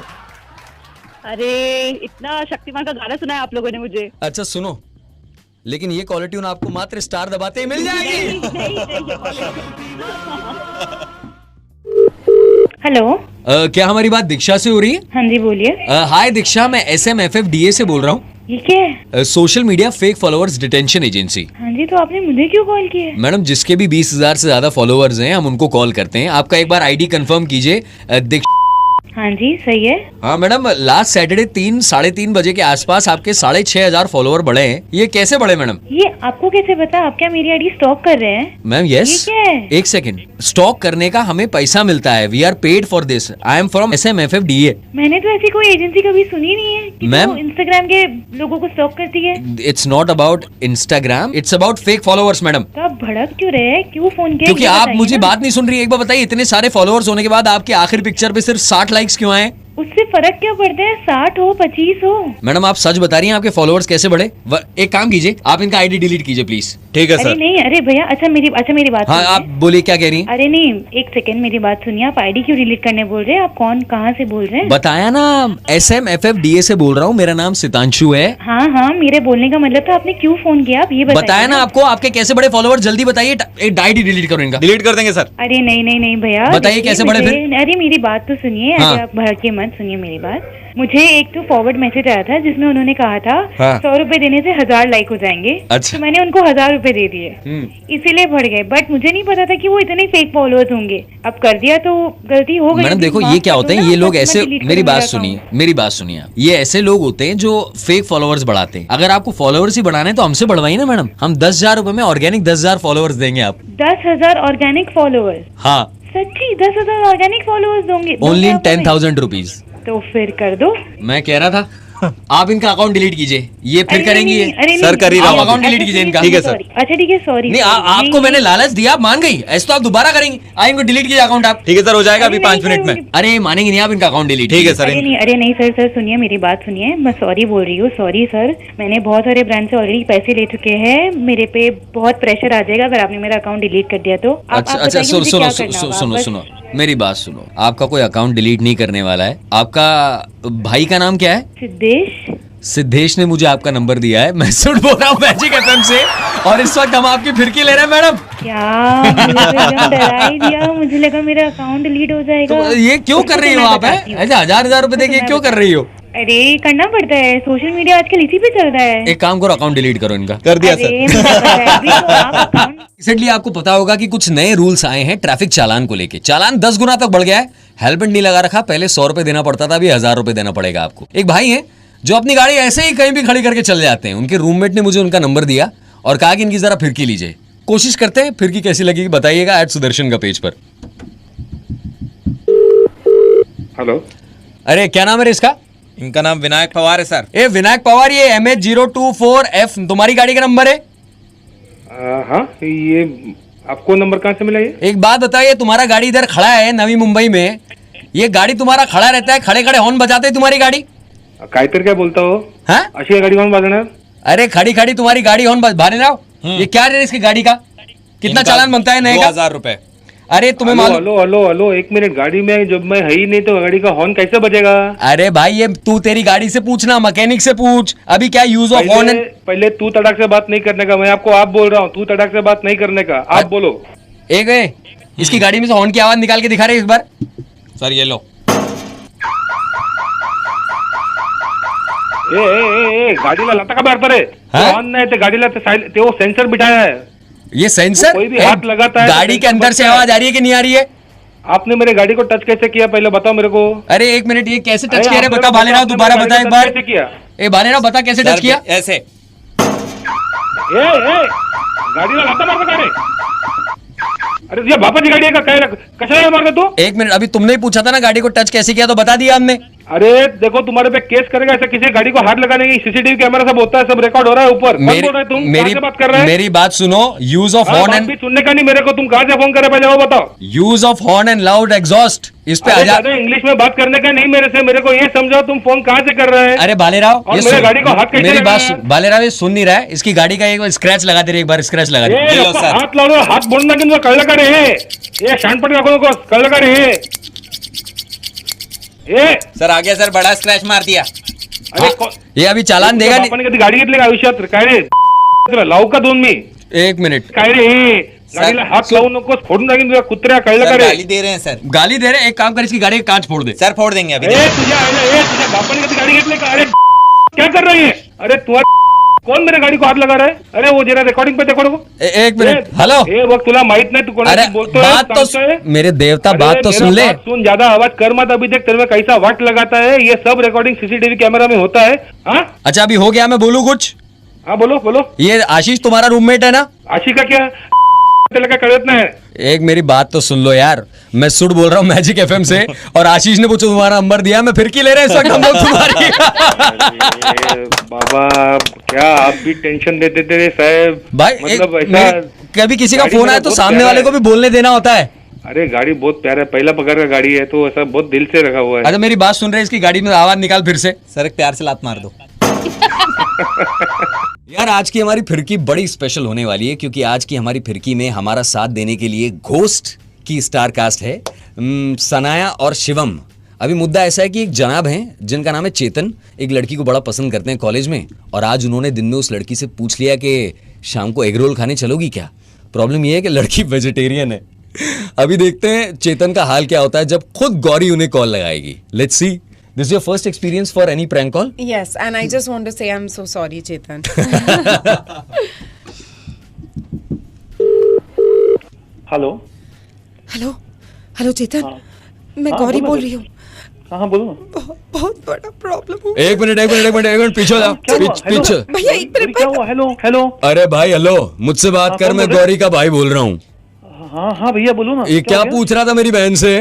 अरे इतना शक्तिमान का गाना सुना है आप लोगों ने मुझे। अच्छा सुनो, लेकिन ये कॉलर ट्यून आपको मात्र स्टार दबाते ही मिल जाएगी। हेलो क्या हमारी बात दीक्षा से हो रही है? हाँ जी बोलिए। हाय दीक्षा, मैं SMFFDA से बोल रहा हूँ, ये क्या है? Social media fake followers detention agency. हाँ जी, तो आपने मुझे क्यों कॉल किया है? मैडम जिसके भी 20,000 से ज्यादा फॉलोअर्स हैं हम उनको कॉल करते हैं। आपका एक बार आईडी कंफर्म कीजिए। हाँ जी सही है। हाँ मैडम, लास्ट सैटरडे 3-3:30 बजे के आसपास आपके 6,500 फॉलोअर बढ़े हैं। ये कैसे बढ़े मैडम? ये आपको कैसे पता? आप क्या मेरी आईडी स्टॉक कर रहे हैं? Ma'am yes. ये क्या है? एक सेकंड, स्टॉक करने का हमें पैसा मिलता है। We are paid for this. I am from SMFFDA। मैंने तो ऐसी कोई एजेंसी कभी सुनी नहीं है कि मैम, जो इंस्टाग्राम के लोगों को स्टॉक करती है। It's not about Instagram, it's about fake followers madam. तो आप भड़क क्यों रहे हैं? क्यों फोन किया? क्योंकि ये आप बताइए मुझे ना। बात नहीं सुन रही है। एक बार बताइए, इतने सारे फॉलोअर्स होने के बाद आपके आखिरी पिक्चर पे सिर्फ 60 लाइक्स क्यों आए? उससे फर्क क्या पड़ता है? 60 हो 25 हो। मैडम आप सच बता रही हैं आपके फॉलोअर्स कैसे बढ़े? एक काम कीजिए, आप इनका आईडी डिलीट कीजिए प्लीज। ठीक है अरे सर। नहीं, अरे भैया अच्छा मेरी बात हाँ सुनिए। आप बोलिए, क्या कह रही हैं? अरे नहीं, एक सेकंड मेरी बात सुनिए। आप आईडी क्यों डिलीट करने बोल रहे हैं? आप कौन कहाँ से बोल रहे हैं? बताया ना, SMFFDA से बोल रहा हूँ, मेरा नाम सितांशु है। हाँ हाँ, मेरे बोलने का मतलब था। आपने क्यों फोन किया? आप ये बताया ना आपको, आपके कैसे बड़े फॉलोअर, जल्दी बताइए। आईडी डिलीट करो इनका। डिलीट कर देंगे सर। अरे नहीं नहीं नहीं भैया, बताइए देखिए कैसे बढ़े मुझे- अरे मेरी बात तो सुनिए। हाँ। अरे आप भड़के मत, सुनिए मेरी बात। मुझे एक तो फॉरवर्ड मैसेज आया था जिसमें उन्होंने कहा था हाँ। 100 रुपए देने से 1000 लाइक हो जाएंगे। अच्छा। तो मैंने उनको 1000 रुपए दे दिए, इसीलिए बढ़ गए। बट मुझे नहीं पता था कि वो इतने फेक फॉलोअर्स होंगे। अब कर दिया तो गलती हो गई। मैडम देखो, ये क्या होते हैं, ये लोग ऐसे, मेरी बात सुनिए, मेरी बात सुनिए। ये ऐसे लोग होते हैं जो फेक फॉलोअर्स बढ़ाते हैं। अगर आपको फॉलोअर्स ही बढ़ाने हैं तो हमसे बढ़वाइए ना मैडम। हम 10,000 रुपए में ऑर्गेनिक 10,000 फॉलोअर्स देंगे आप। 10,000 ऑर्गेनिक फॉलोअर्स? हाँ, सच्ची 10,000 ऑर्गेनिक फॉलोअर्स दोगे? Only in 10,000 rupees. तो फिर कर दो। मैं कह रहा था आप इनका अकाउंट डिलीट कीजिए, ये फिर अरे करेंगे नहीं, ये। अरे सर, कर ही रहा हूँ। अकाउंट डिलीट कीजिए इनका। ठीक है, सर। अच्छा ठीक है, सॉरी। नहीं आपको मैंने लालच दिया, आप मान गई। ऐसे तो आप दोबारा करेंगे। इनको डिलीट कीजिए अकाउंट आप। ठीक है सर, हो जाएगा अभी अरे 5 नहीं, मिनट में। अरे मानेंगे नहीं आप, इनका अकाउंट डिलीट। ठीक है सर। अरे नहीं सर सुनिए मेरी बात सुनिए। मैं सॉरी बोल रही हूँ। सॉरी सर, मैंने बहुत सारे ब्रांड से ऑलरेडी पैसे ले चुके हैं। मेरे पे बहुत प्रेशर आ जाएगा अगर आपने मेरा अकाउंट डिलीट कर दिया तो। अच्छा अच्छा, सुनो मेरी बात सुनो। आपका कोई अकाउंट डिलीट नहीं करने वाला है। आपका भाई का नाम क्या है? सिद्धेश ने मुझे आपका नंबर दिया है। मैं सुट बोल रहा हूँ मैजिक एफएम से, और इस वक्त हम आपकी फिरकी ले रहे हैं मैडम। क्या मुझे तो एकदम डरा ही दिया। मुझे लगा मेरा अकाउंट डिलीट हो जाएगा। तो ये क्यों कर रही हो आप? ऐसे 1000 रुपए देके क्यों कर रही हो? अरे करना पड़ता है, सोशल मीडिया आजकल इसी पे चल रहा है। एक काम करो, अकाउंट डिलीट करो इनका। कर दिया अरे सर। मुझे पता है, अभी तो आप अकाउंट रिसेंटली आपको पता होगा कि कुछ नए रूल्स आए हैं ट्रैफिक चालान को लेके। चालान 10 गुना तक बढ़ गया है। हेलमेट नहीं लगा रखा, पहले 100 रुपए देना पड़ता था, अभी 1000 रुपए देना पड़ेगा आपको। एक भाई है जो अपनी गाड़ी ऐसे ही कहीं भी खड़ी करके चले जाते हैं। उनके रूममेट ने मुझे उनका नंबर दिया और कहा कि इनकी जरा फिरकी लीजिए। कोशिश करते हैं, फिरकी कैसी लगेगी बताइएगा @सुदर्शन का पेज पर। हेलो, अरे क्या नाम है इसका? इनका नाम विनायक पवार है सर। ए विनायक पवार, ये MH024F तुम्हारी गाड़ी का नंबर है? हाँ, ये आपको नंबर कहाँ से मिला? ये एक बात बताइए, तुम्हारा गाड़ी इधर खड़ा है नवी मुंबई में, ये गाड़ी तुम्हारा खड़ा रहता है, खड़े खड़े हॉर्न बजाते है तुम्हारी गाड़ी? काहीतर क्या बोलता हो? हाँ? अशी गाडी कोण वाजवणार? अरे खड़ी खड़ी तुम्हारी गाड़ी हॉर्न भारे ना। ये क्या है इसकी गाड़ी का? कितना चालान बनता है नए का? 2000 रुपए। अरे तुम्हें हेलो मालूम, हेलो हेलो हेलो, एक मिनट, गाड़ी में जब मैं है ही नहीं तो गाड़ी का हॉर्न कैसे बजेगा? अरे भाई ये तू तेरी गाड़ी से पूछना, मैकेनिक से पूछ। अभी क्या यूज ऑफ हॉर्न पहले पहले तू तड़ाक से बात नहीं करने का, मैं आपको आप बोल रहा हूँ, तू तड़ाक से बात नहीं करने का, आप बोलो। एक इसकी गाड़ी में से हॉर्न की आवाज निकाल के दिखा रहे एक बार। सर ये लो। ए गाडीला लाता का मारता रे? हाँ? हॉर्न नाही ते गाडीला ते वो सेंसर बिठाया है। ये सेंसर कोई भी हाथ लगाता है तो गाड़ी के सेंसर अंदर से बजता है। आवाज आ रही है कि नहीं आ रही है? आपने मेरे गाड़ी को टच कैसे किया पहले बताओ मेरे को। अरे एक मिनट, ये कैसे टच अरे किया रे? आपने बता बताया, भालेराव, आपने दोबारा मेरे बता गाड़ी एक को बार। टच कैसे किया? ए भालेराव बता कैसे टच किया? ऐसे। ए गाडीला लाता मारता का रे? अरे तुझ्या बापाची गाडी आहे का काय? कशाला मारता तू? एक मिनट, अभी तुमने ही पूछा था ना गाड़ी को टच कैसे किया, तो बता दिया हमने। अरे देखो तुम्हारे पे केस करेगा ऐसा, किसी गाड़ी को हाथ लगाने की, सीसीटीवी कैमरा सब होता है, सब रिकॉर्ड हो रहा है ऊपर। कौन बोल रहा है तुम? कहाँ से बात कर रहे हैं? मेरी बात सुनो। यूज ऑफ हाँ, हॉर्न बात एंड भी सुनने का नहीं मेरे को, तुम कहाँ से फोन करे पहले वो बताओ। Use of horn and loud exhaust, इस पे अरे आजाद। ज्यादा इंग्लिश में बात करने का नहीं मेरे से, मेरे को ये समझाओ तुम फोन कहाँ से कर रहे हैं? अरे भालेराव, और ये मेरे सुन, गाड़ी को हाथ कैसे मेरी बात लगाया? सुन। भालेराव ये सुन नहीं रहा है। इसकी गाड़ी का एक बार स्क्रैच लगा दे रे, एक बार स्क्रैच लगा दे। ए, लो अप्पा, सर। हाथ लावलो, हात बोलणं की तुला कळलं का रे? ये शानपट दाखवू नको, कळलं का रे? ए सर आ गया सर, बड़ा स्क्रैच मार दिया। अरे को- ये अभी चालान देगा नहीं। आपण कधी गाडी घेतली का आयुष्यात? काय रे तुला लावू का दोन मी? एक मिनट, काय रे गाडीला हात लावू नकोस, फोडून टाकीन तुझ्या कुत्र्या, कळलं का सर रे? गाली दे रहे हैं सर। गाली दे रहे, एक काम कर, इसकी गाड़ी का कांच फोड़ दे। सर फोड़ देंगे अभी। तुझ्या बापाने कधी गाडी घेतली का? अरे क्या कर रही है? अरे तू कौन मेरे गाडी को हात लगा रहा है? अरे वो जरा रिकॉर्डिंग पे देखो देखो। एक मिनट, हेलो। हे बघ तुला माहित नाही तू अरे कोणाशी बोलतोय, बात तो सांगतोय? मेरे देवता, अरे बात तो मेरा सुन ले। बात सुन, ज्यादा आवाज कर मत, अभी देख तेरे में कैसा वट लगाता है। ये सब रिकॉर्डिंग सीसीटीवी कैमरा में होता है। हाँ अच्छा अभी हो गया, मैं बोलूं कुछ? हाँ बोलो बोलो। ये आशीष तुम्हारा रूममेट है ना? अशी का क्या त्याला काय कळत नाही? एक मेरी बात तो सुन लो यार, मैं सुड बोल रहा हूँ मैजिक एफएम से, और आशीष ने मुझे तुम्हारा नंबर दिया, मैं फिरकी ले रहे हैं इस वक्त हम लोग तुम्हारी। अरे बाबा क्या आप भी टेंशन देते थे रे साहब। भाई मतलब एक, ऐसा कभी किसी का गाड़ी फोन मेरा आए तो बहुत सामने प्यारा वाले को है। भी बोलने देना होता है। अरे गाड़ी बहुत प्यारा है, पहला पगार का गाड़ी है तो ऐसा बहुत दिल से रखा हुआ है। अच्छा मेरी बात सुन रहे, इसकी गाड़ी में आवाज निकाल फिर से। सर एक प्यार से लात मार दो। यार आज की हमारी फिरकी बड़ी स्पेशल होने वाली है, क्योंकि आज की हमारी फिरकी में हमारा साथ देने के लिए घोस्ट की स्टार कास्ट है, सनाया और शिवम। अभी मुद्दा ऐसा है कि एक जनाब हैं जिनका नाम है चेतन, एक लड़की को बड़ा पसंद करते हैं कॉलेज में, और आज उन्होंने दिन में उस लड़की से पूछ लिया कि शाम को एग रोल खाने चलोगी क्या। प्रॉब्लम यह है कि लड़की वेजिटेरियन है। अभी देखते हैं चेतन का हाल क्या होता है जब खुद गौरी उन्हें कॉल लगाएगी। Let's see. This is your first experience for any prank call? Yes, and I just want to say I'm so sorry, Chetan. Hello hello hello Chetan, मैं हाँ, गौरी बोलो बोल ना। रही हूँ। हाँ बोलो। बहुत बड़ा प्रॉब्लम हो। एक मिनट पीछे हो जाओ। पीछे। भैया एक मिनट क्या हुआ? Hello hello. अरे भाई हेलो, मुझसे बात कर, कौन मैं बोल रहे? गौरी का भाई बोल रहा हूँ। हाँ हाँ भैया बोलो ना। ये क्या हो गया? पूछ रहा था मेरी बहन से?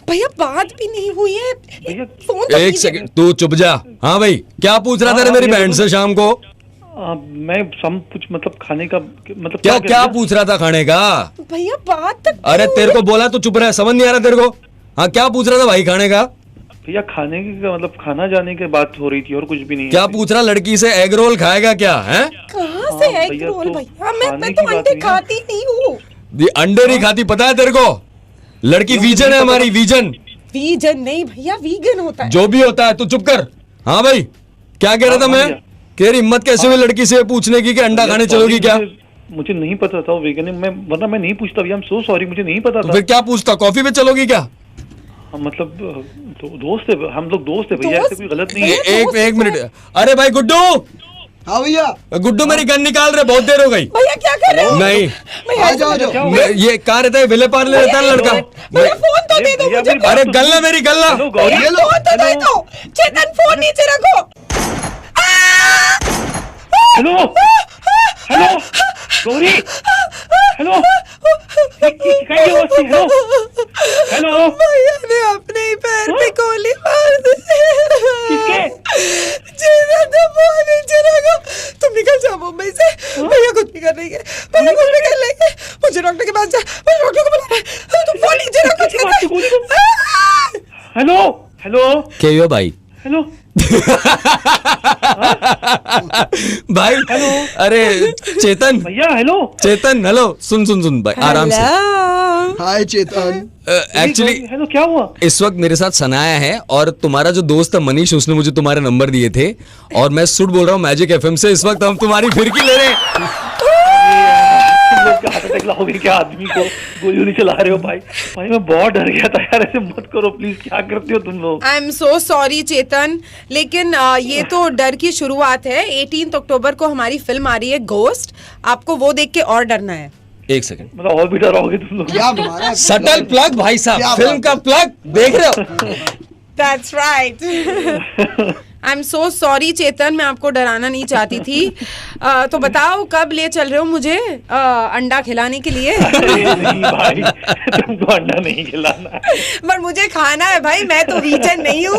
भैया बात भी नहीं हुई है, भैया, फोन तो एक कीजिए। सेकंड, तू चुप जा। हाँ भाई क्या पूछ रहा था रे हाँ, मेरी भैया, बहन से शाम को? मैं सब कुछ मतलब खाने का मतलब क्या कर क्या दिया? पूछ रहा था खाने का? भैया बात तक अरे तेरे को बोला तो चुप रहा, समझ नहीं आ रहा तेरे को? हाँ क्या पूछ रहा था भाई खाने का? भैया खाने की मतलब खाना जाने की बात हो रही थी और कुछ भी नहीं। क्या पूछ रहा लड़की से? एग रोल खाएगा क्या है? कहाँ से हाँ, एग भैया, रोल तो भैया? खाने मैं की तो बात अंडे नहीं है। खाती नहीं हूँ। ये अंडे नहीं खाती, पता है तेरे को? लड़की वीजन है हमारी, वीजन। वीगन नहीं भैया, वीगन होता है। जो भी होता है तू चुप कर। हाँ भाई क्या कह रहा था मैं? तेरी हिम्मत कैसे हुई लड़की से पूछने की कि अंडा खाने चलोगी क्या? मुझे नहीं पता था वेगन है, मैं वरना मैं नहीं पूछता भैया। I'm so sorry, मुझे नहीं पता तो था। फिर क्या पूछता? कॉफी पे चलोगी क्या? मतलब दोस्त है, हम लोग दोस्त है भैया, ऐसे कोई गलत नहीं है। एक मिनट। अरे भाई गुड्डू। हाँ भैया। गुड्डू मेरी गन निकाल रहे, बहुत देर हो गई। भैया क्या कर रहे हो? नहीं भैया आ जाओ, आ जाओ। ये कहाँ रहता है? विले पार्ले रहता है लड़का। भैया फोन तो दे दो भैया, मुझे। मेरी बात अरे तो गल्ला मेरी गल्ला। हेलो गौरी। भैया फोन तो दे दो। चेतन फोन नीचे रखो। Hello hello Gauri. हेलो क्या हुआ? Hello hello. भैया ने अपने ही पैर पे गोली मार दी। किसके? चेतन तो फोन नीचे रखो। तुम निकल जाओ मुंबई से। भैया कुछ नहीं कर रही है, भैया कुछ नहीं कर लेंगे। मुझे डॉक्टर के पास जा, मुझे डॉक्टर को बुलाना है। तुम फोन नीचे रखो चेतन। हेलो हेलो क्या हुआ भाई? हेलो। भाई अरे चेतन भैया हेलो चेतन हेलो सुन भाई आराम से हाय चेतन। एक्चुअली हेलो क्या हुआ? इस वक्त मेरे साथ सनाया है और तुम्हारा जो दोस्त है मनीष उसने मुझे तुम्हारे नंबर दिए थे और मैं सुट बोल रहा हूँ मैजिक एफएम से। इस वक्त हम तुम्हारी फिरकी ले रहे हैं। हो गई क्या? आदमी को गोली चला रहे हो भाई? भाई मैं बहुत डर गया था यार, ऐसे मत करो प्लीज। क्या करते हो तुम लोग? आई एम सो सॉरी चेतन, लेकिन ये तो डर की शुरुआत है। 18 अक्टूबर को हमारी फिल्म आ रही है घोस्ट, आपको वो देख के और डरना है। एक सेकंड, मतलब और भी डरोगे तुम लोग? क्या मारा? सटल प्लग भाई साहब, फिल्म का प्लग देख रहे हो? That's right. I'm so sorry चेतन, मैं आपको डराना नहीं चाहती थी। तो बताओ कब ले चल रहे हो मुझे अंडा खिलाने के लिए? नहीं भाई, तुमको अंडा नहीं खिलाना, पर मुझे खाना है भाई, मैं तो वीगन नहीं हूँ।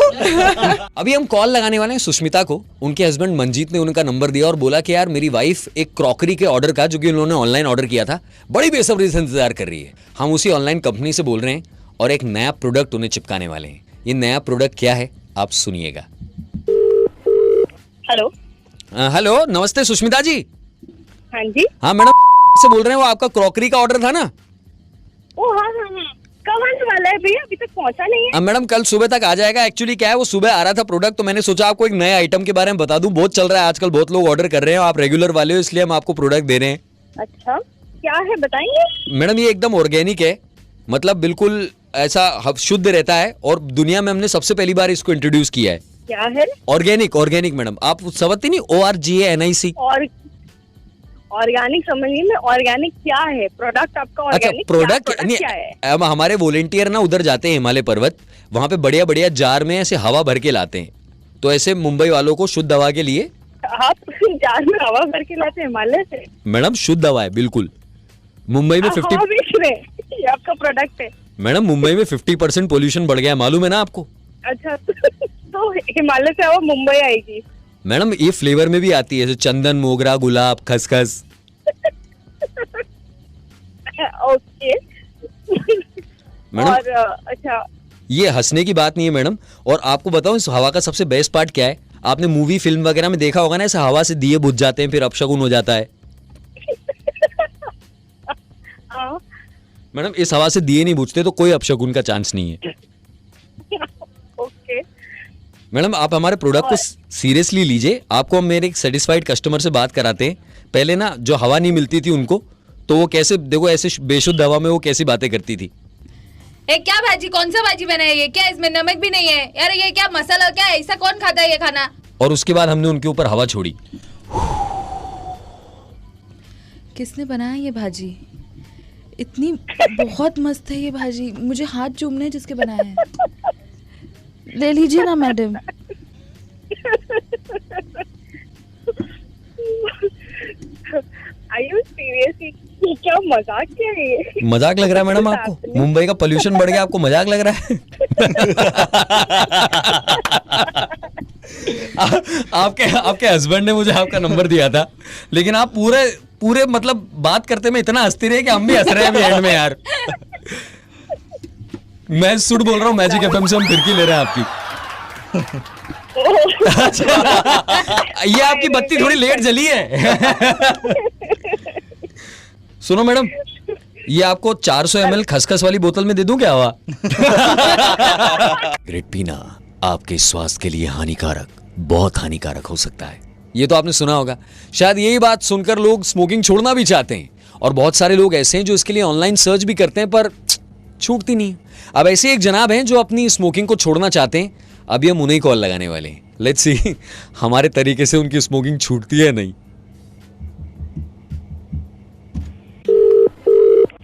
अभी हम कॉल लगाने वाले हैं सुष्मिता को। उनके हस्बैंड मंजीत ने उनका नंबर दिया और बोला कि यार मेरी वाइफ एक क्रॉकरी के ऑर्डर का, जो कि उन्होंने ऑनलाइन ऑर्डर किया था, बड़ी बेसब्री से इंतजार कर रही है। हम उसी ऑनलाइन कंपनी से बोल रहे हैं और एक नया प्रोडक्ट उन्हें चिपकाने वाले हैं। ये नया प्रोडक्ट क्या है आप सुनिएगा। हेलो हेलो नमस्ते सुष्मिता जी। हाँ जी। हाँ मैडम से बोल रहे हैं, वो आपका क्रॉकरी का ऑर्डर था ना? ओ हाँ हाँ हाँ, कब आने वाला है भैया? अभी तक पहुंचा नहीं है। मैडम कल सुबह तक आ जाएगा। एक्चुअली क्या है, वो सुबह आ रहा था प्रोडक्ट, तो मैंने सोचा आपको एक नए आइटम के बारे में बता दूं। बहुत चल रहा है आजकल, बहुत लोग ऑर्डर कर रहे हैं, आप रेगुलर वाले हो इसलिए हम आपको प्रोडक्ट दे रहे हैं। अच्छा क्या है बताइए। मैडम ये एकदम ऑर्गेनिक है, मतलब बिल्कुल ऐसा शुद्ध रहता है और दुनिया में हमने सबसे पहली बार इसको इंट्रोड्यूस किया है। क्या है? ऑर्गेनिक मैडम, आप समझती नहीं? ORGANIC। और ऑर्गेनिक समझिए में, ऑर्गेनिक क्या है प्रोडक्ट आपका? अच्छा ऑर्गेनिक प्रोडक्ट क्या है? हमारे वॉलेंटियर ना उधर जाते हैं हिमालय पर्वत, वहाँ पे बढ़िया बढ़िया जार में ऐसे हवा भर के लाते हैं। तो ऐसे मुंबई वालों को शुद्ध हवा के लिए आप जार में हवा भर के लाते हैं हिमालय से? मैडम शुद्ध हवा है बिल्कुल। मुंबई में 50 ये आपका प्रोडक्ट है? मैडम मुंबई में 50% पोल्यूशन बढ़ गया है, मालूम है ना आपको? अच्छा तो हिमालय से हवा मुंबई आएगी? मैडम ये फ्लेवर में भी आती है, जैसे चंदन, मोगरा, गुलाब, खसखस। ओके मैडम और अच्छा ये हंसने की बात नहीं है मैडम। और आपको बताऊं इस हवा का सबसे बेस्ट पार्ट क्या है? आपने मूवी फिल्म वगैरह में देखा होगा ना, ऐसे हवा से दिए बुझ जाते हैं फिर अपशगुन हो जाता है। मैडम इस हवा से दिए नहीं बुझते तो कोई अपशगुन का चांस नहीं है। ओके मैडम आप हमारे प्रोडक्ट को सीरियसली लीजिए। आपको हम मेरे एक सेटिस्फाइड कस्टमर से बात कराते हैं। पहले ना जो हवा नहीं मिलती थी उनको, तो वो कैसे देखो ऐसे बेशुद्ध हवा में वो कैसी बातें करती थी। ए क्या भाजी, कौन सा भाजी बनाया ये? क्या इसमें नमक भी नहीं है यार? ये क्या मसाला, क्या ऐसा कौन खाता है ये खाना? और उसके बाद हमने उनके ऊपर हवा छोड़ी। किसने बनाया ये भाजी? इतनी बहुत मस्त है ये भाजी, मुझे हाथ चूमने हैं जिसके बनाया है। ले लीजिए ना मैडम। Are you seriously? क्या मजाक क्या है ये? मजाक लग रहा है मैडम आपको? मुंबई का पोल्यूशन बढ़ गया, आपको मजाक लग रहा है? आपके हस्बैंड ने मुझे आपका नंबर दिया था, लेकिन आप पूरे मतलब बात करते में इतना हंसती रहे कि हम भी हंस रहे हैं अभी एंड में यार। मैं सुट बोल रहा हूँ मैजिक एफएम से, हम फिरकी ले रहे हैं आपकी। ये आपकी बत्ती थोड़ी लेट जली है। सुनो मैडम, ये आपको 400 ml खसखस वाली बोतल में दे दूं क्या हवा? ग्रेट पीना आपके स्वास्थ्य के लिए हानिकारक, बहुत हानिकारक हो सकता है। ये तो आपने सुना होगा। शायद यही बात सुनकर लोग स्मोकिंग छोड़ना भी चाहते हैं और बहुत सारे लोग ऐसे हैं जो इसके लिए ऑनलाइन सर्च भी करते हैं पर छूटती नहीं। अब ऐसे एक जनाब हैं जो अपनी स्मोकिंग को छोड़ना चाहते हैं। अभी हम उन्हें कॉल लगाने वाले हैं। लेट्स सी हमारे तरीके से उनकी स्मोकिंग छूटती है नहीं।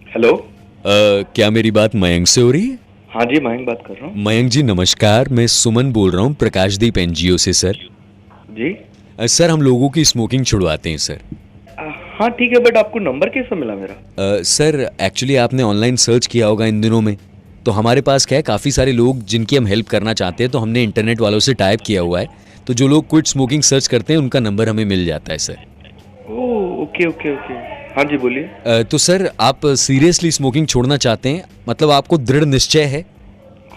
हेलो क्या मेरी बात मयंक से हो रही है? हाँ जी मयंक बात कर रहा हूँ। मयंक जी नमस्कार, मैं सुमन बोल रहा हूँ प्रकाशदीप NGO से सर। जी सर हम लोगों की स्मोकिंग छुड़वाते हैं सर। हाँ ठीक है, बट आपको नंबर कैसे मिला मेरा? सर एक्चुअली आपने ऑनलाइन सर्च किया होगा इन दिनों में, तो हमारे पास क्या है काफ़ी सारे लोग जिनकी हम हेल्प करना चाहते हैं, तो हमने इंटरनेट वालों से टाइप किया हुआ है। तो जो लोग क्विट स्मोकिंग सर्च करते हैं उनका नंबर हमें मिल जाता है sir. Oh okay okay okay, हाँ जी बोलिए। तो सर आप सीरियसली स्मोकिंग छोड़ना चाहते हैं, मतलब आपको दृढ़ निश्चय है?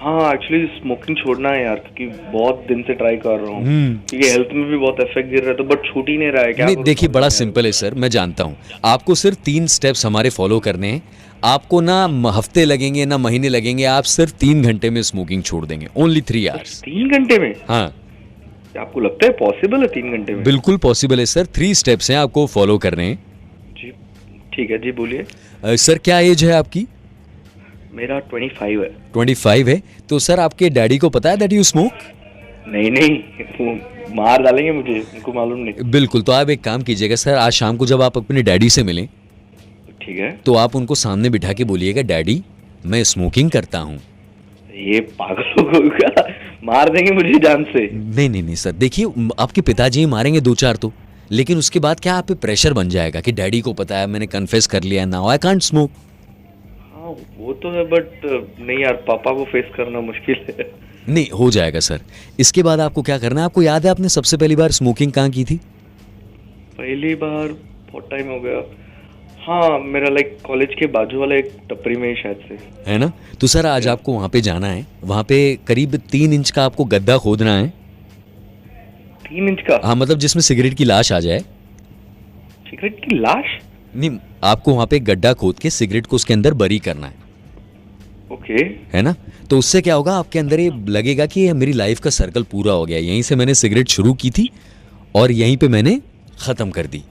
हाँ एक्चुअली स्मोकिंग छोड़ना है यार, क्योंकि बहुत दिन से ट्राई कर रहा हूँ, क्योंकि हेल्थ में भी बहुत इफेक्ट गिर रहा है, तो बट छूट ही नहीं रहा है। क्या नहीं देखिए, बड़ा सिंपल है सर, मैं जानता हूँ। आपको सिर्फ 3 स्टेप्स हमारे फॉलो करने हैं। आपको ना हफ्ते लगेंगे ना महीने लगेंगे, आप सिर्फ 3 घंटे में स्मोकिंग छोड़ देंगे। Only 3 hours. 3 घंटे में? हाँ। आपको लगता है पॉसिबल है 3 घंटे में? बिल्कुल पॉसिबल है सर। 3 स्टेप्स हैं, आपको फॉलो करने हैं। जी ठीक है जी, बोलिए। सर क्या एज है आपकी? मेरा 25 है। 25 है, तो सर आपके डैडी को पता है दैट यू स्मोक? नहीं, वो मार डालेंगे मुझे, उनको मालूम नहीं। बिल्कुल, तो आप एक काम कीजिएगा सर, आज शाम को जब आप अपने डैडी से मिलें, ठीक है, तो आप उनको सामने बिठा के बोलिएगा, डैडी मैं स्मोकिंग करता हूँ। ये पागल हो गया, मार देंगे मुझे जान से। नहीं सर, देखिए आपके पिताजी ही मारेंगे 2-4 तो, लेकिन उसके बाद क्या आप पे प्रेशर बन जाएगा कि डैडी को पता है, मैंने कन्फेस कर लिया, नाउ आई कांट स्मोक। हाँ वो तो है, बट नहीं यार, पापा को फेस करना मुश्किल है। नहीं हो जाएगा सर। इसके बाद आपको क्या करना है, आपको याद है आपने सबसे पहली बार स्मोकिंग कहाँ की थी? पहली बार बहुत टाइम हो गया। हाँ मेरा लाइक कॉलेज के बाजू वाले एक टपरी में ही शायद से, है ना? तो सर आज आपको वहाँ पे जाना है, वहाँ पे करीब 3 इंच का आपको गड्ढा खोदना है। 3 इंच का? हाँ, मतलब जिसमें सिगरेट की लाश आ जाए। सिगरेट की लाश? नहीं, आपको वहाँ पे गड्ढा खोद के सिगरेट को उसके अंदर बरी करना है। ओके। है ना? तो उससे क्या होगा, आपके अंदर ये लगेगा कि मेरी लाइफ का सर्कल पूरा हो गया, यहीं से मैंने सिगरेट शुरू की थी और यहीं पे मैंने खत्म कर दी।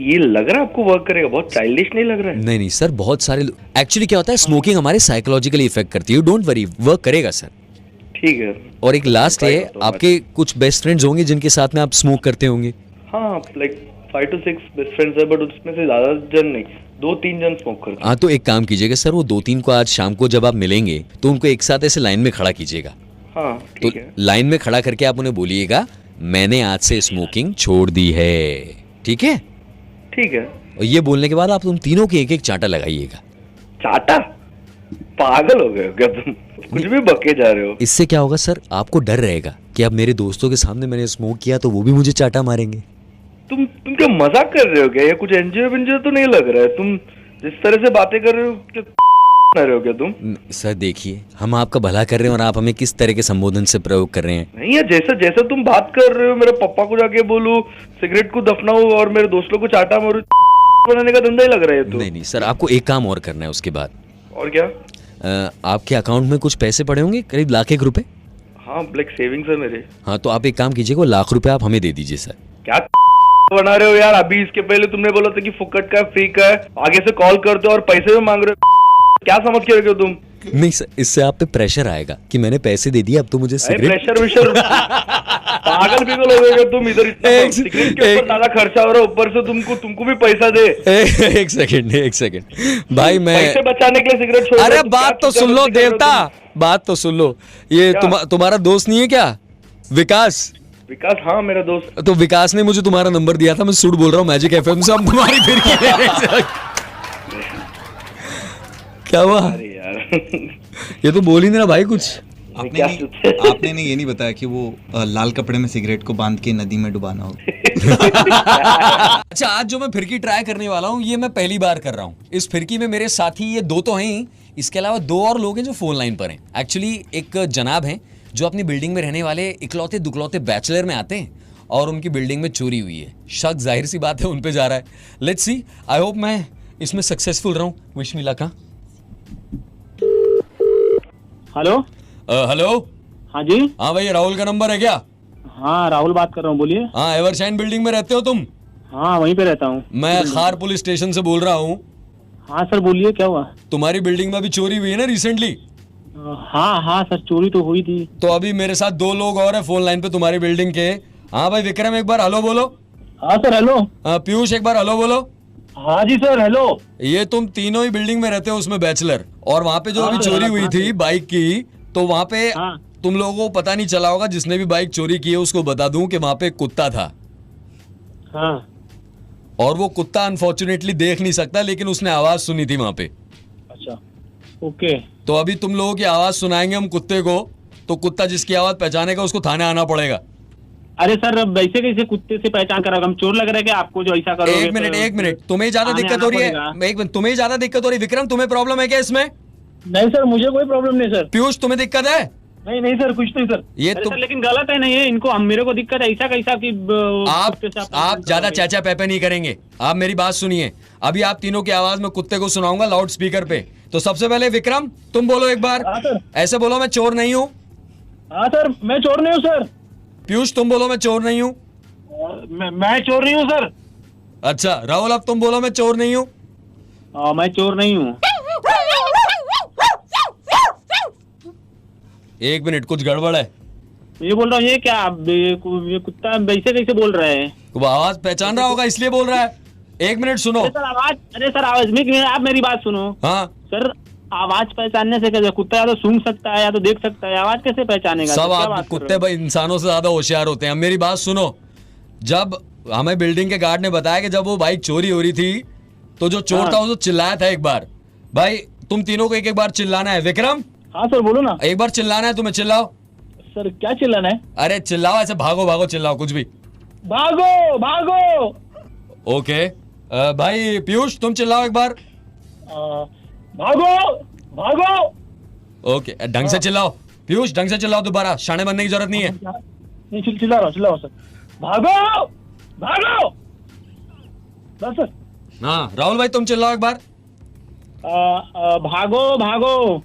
ये लग रहा है आपको वर्क करेगा? बहुत चाइल्डिश नहीं लग रहा है? नहीं सर, बहुत सारे एक्चुअली क्या होता है, स्मोकिंग हमारे साइकोलॉजिकली इफेक्ट करती है, डोंट वरी, वर्क करेगा सर। ठीक है। और एक लास्ट है, आपके कुछ बेस्ट फ्रेंड्स होंगे जिनके साथ में आप स्मोक करते होंगे? हाँ लाइक 5 to 6 बेस्ट फ्रेंड्स है, बट उसमें से ज्यादा जन नहीं, 2-3 जन स्मोक करते हैं। हाँ, तो एक काम कीजिएगा सर, वो 2-3 को आज शाम को जब आप मिलेंगे तो उनको एक साथ ऐसे लाइन में खड़ा कीजिएगा। हाँ तो लाइन में खड़ा करके आप उन्हें बोलिएगा, मैंने आज से स्मोकिंग छोड़ दी है। ठीक है? ठीक है। और ये बोलने के बाद आप तुम तीनों के एक चांटा लगाइएगा। चांटा? पागल हो गए हो क्या तुम? कुछ भी बके जा रहे हो। इससे क्या होगा सर, आपको डर रहेगा कि अब मेरे दोस्तों के सामने मैंने स्मोक किया तो वो भी मुझे चांटा मारेंगे। तुम क्या मजाक कर रहे हो क्या? ये कुछ एनजीओ तो नहीं लग रहा है। तुम जिस तरह से बातें कर रहे हो, क्या कर रहे हो क्या तुम? सर देखिए, हम आपका भला कर रहे हैं और आप हमें किस तरह के संबोधन से प्रयोग कर रहे हैं। नहीं है, जैसा तुम बात कर रहे हो, मेरे पापा को जाके बोलूं, सिगरेट को दफनाऊं और मेरे दोस्तों को चाटा मारूं, बनाने का धंधा ही लग रहा है तो। नहीं सर, आपको एक काम और करना है उसके बाद। और क्या? आपके अकाउंट में कुछ पैसे पड़े होंगे, करीब 1,00,000 रुपए। हाँ लाइक सेविंग्स है मेरे। हाँ, तो आप एक काम कीजिएगा, 1,00,000 रुपए आप हमें दे दीजिए सर। क्या बना रहे हो यार? अभी इसके पहले तुमने बोला था कि फुकट का फ्री का है, आगे से कॉल करते हो और पैसे भी मांग रहे हो। क्या समझ के रखे हो तुम? नहीं सर, इससे आप पे प्रेशर आएगा कि मैंने पैसे दे दिए, अब तो मुझे सिगरेट। प्रेशर विशर पागल बिगल हो गए तुम इधर। सिगरेट के ऊपर ज्यादा खर्चा हो रहा है, ऊपर से तुमको भी पैसा दे। एक सेकंड भाई, मैं पैसे बचाने के लिए सिगरेट छोड़। अरे बात तो सुन लो देवता, बात तो सुन लो। ये तुम्हारा दोस्त नहीं है क्या, विकास? विकास? हाँ मेरा दोस्त। तो विकास ने मुझे तुम्हारा नंबर दिया था, मैं सूट बोल रहा हूँ मैजिक एफएम से, हम तुम्हारी फिर क्या हुआ? अरे यार ये तो बोल ही नहीं रहा भाई कुछ। आपने नहीं ये नहीं बताया कि वो लाल कपड़े में सिगरेट को बांध के नदी में डुबाना होगा। अच्छा, आज जो मैं फिरकी ट्राई करने वाला हूँ, ये मैं पहली बार कर रहा हूँ। इस फिरकी में मेरे साथी ये 2 तो हैं ही, इसके अलावा 2 और लोग हैं जो फोन लाइन पर हैं। एक्चुअली एक जनाब हैं जो अपनी बिल्डिंग में रहने वाले इकलौते दुकलौते बैचलर में आते हैं और उनकी बिल्डिंग में चोरी हुई है। शक जाहिर सी बात है उन पे जा रहा है। लेट्स सी, आई होप मैं इसमें सक्सेसफुल रहूं। Wish me luck. Hello hello. हाँ जी। हाँ भाई, राहुल का नंबर है क्या? हाँ राहुल बात कर रहा हूँ, बोलिए। हाँ, एवरशाइन बिल्डिंग में रहते हो तुम? हाँ वहीं पे रहता हूँ। मैं खार पुलिस स्टेशन से बोल रहा हूँ। हाँ सर बोलिए, क्या हुआ? तुम्हारी बिल्डिंग में अभी चोरी हुई है ना रिसेंटली? हाँ सर, चोरी तो हुई थी। तो अभी मेरे साथ 2 लोग और है फोन लाइन पे तुम्हारी बिल्डिंग के। हाँ भाई, विक्रम एक बार हेलो बोलो। हाँ सर हेलो। पीयूष एक बार हेलो बोलो। हाँ जी सर हेलो। ये तुम तीनों ही बिल्डिंग में रहते हो, उसमें बैचलर, और वहाँ पे जो अभी चोरी हुई थी बाइक की, तो वहाँ पे तुम लोगों को पता नहीं चला होगा, जिसने भी बाइक चोरी की है उसको बता दूं कि वहाँ पे कुत्ता था। हाँ। और वो कुत्ता अनफॉर्चुनेटली देख नहीं सकता, लेकिन उसने आवाज सुनी थी वहाँ पे। अच्छा ओके। तो अभी तुम लोगों की आवाज सुनाएंगे हम कुत्ते को, तो कुत्ता जिसकी आवाज पहचानेगा उसको थाने आना पड़ेगा। अरे सर वैसे कैसे कुत्ते से पहचान करोगे? हम चोर लग रहा है कि आपको जो ऐसा करोगे? एक मिनट, तुम्हें ज्यादा दिक्कत हो रही है। एक मिनट, तुम्हें ज्यादा दिक्कत हो रही है। विक्रम, तुम्हें प्रॉब्लम है क्या इसमें? नहीं सर, मुझे कोई प्रॉब्लम नहीं सर। पीयूष तुम्हें दिक्कत है? नहीं नहीं सर, कुछ नहीं सर। ये अरे सर, लेकिन गलत है नहीं है इनको, हम मेरे को दिक्कत है ऐसा कैसा कि आप ज्यादा चाचा पैपे नहीं करेंगे। आप मेरी बात सुनिए, अभी आप तीनों की आवाज में कुत्ते को सुनाऊंगा लाउड स्पीकर पे। तो सबसे पहले विक्रम तुम बोलो एक बार। हाँ सर। ऐसे बोलो, मैं चोर नहीं हूँ। हाँ सर, मैं चोर नहीं हूँ सर। पीयूष तुम बोलो, मैं चोर नहीं हूँ। मैं चोर नहीं हूँ सर। अच्छा राहुल, अब तुम बोलो, मैं चोर नहीं हूँ। मैं चोर नहीं हूँ। एक मिनट, कुछ गड़बड़ है। ये बोल रहा हूँ, ये क्या ये कुत्ता वैसे कैसे बोल रहे हैं? वो आवाज पहचान रहा होगा इसलिए बोल रहा है। एक मिनट सुनो। अरे सर आवाज में, आप मेरी बात सुनो। हाँ सर, आवाज पहचानने से कैसे? कुत्ता या तो सूंघ सकता है या तो देख सकता है, आवाज कैसे पहचानेगा? सब आप कुत्ते भाई इंसानों से ज्यादा होशियार होते हैं। मेरी बात सुनो, जब हमें बिल्डिंग के गार्ड ने बताया कि जब वो बाइक चोरी हो रही थी तो जो चोर था वो चिल्लाया था एक बार। भाई तुम तीनों को एक एक बार चिल्लाना है। विक्रम। हाँ सर बोलो ना। एक बार चिल्लाना है तुम्हें, चिल्लाओ। सर क्या चिल्लाना है? अरे चिल्लाओ, ऐसे भागो भागो चिल्लाओ, कुछ भी। भागो भागो। ओके भाई पीयूष तुम चिल्लाओ एक बार। भागो भागो। ओके ढंग से चिल्लाओ पीयूष, ढंग से चिल्लाओ, दोबारा शाने बनने की जरूरत नहीं है। नहीं चिल्ला रहा हूँ सर। भागो भागो बस सर। हाँ राहुल भाई तुम चिल्लाओ एक बार। भागो भागो।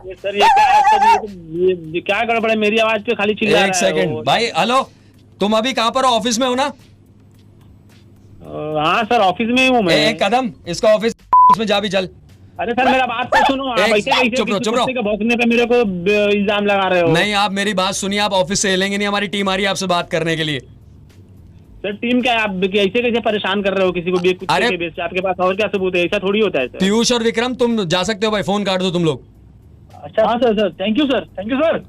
ये सर ये क्या है सर? ये क्या गड़बड़ है? मेरी आवाज पे खाली चिल्ला रहा है। एक सेकंड भाई, हेलो तुम अभी कहाँ पर हो? ऑफिस में हो ना? हाँ सर ऑफिस में हूँ मैं। एक कदम इसका ऑफिस में जा भी चल। अरे सर मेरा बात तो सुनो। आप ऐसे चुप रहो। भौंकने पे मेरे को इल्जाम लगा रहे हो। नहीं आप मेरी बात सुनिए, आप ऑफिस से हिलेंगे नहीं, हमारी टीम आ रही है आपसे बात करने के लिए। सर टीम क्या है? आप ऐसे कैसे परेशान कर रहे हो किसी को भी कुत्ते के बेस से? आपके पास और क्या सबूत है? ऐसा थोड़ी होता है सर। पीयूष और विक्रम तुम जा सकते हो भाई, फोन काट दो तुम लोग। अच्छा हाँ sir thank you sir, thank you sir.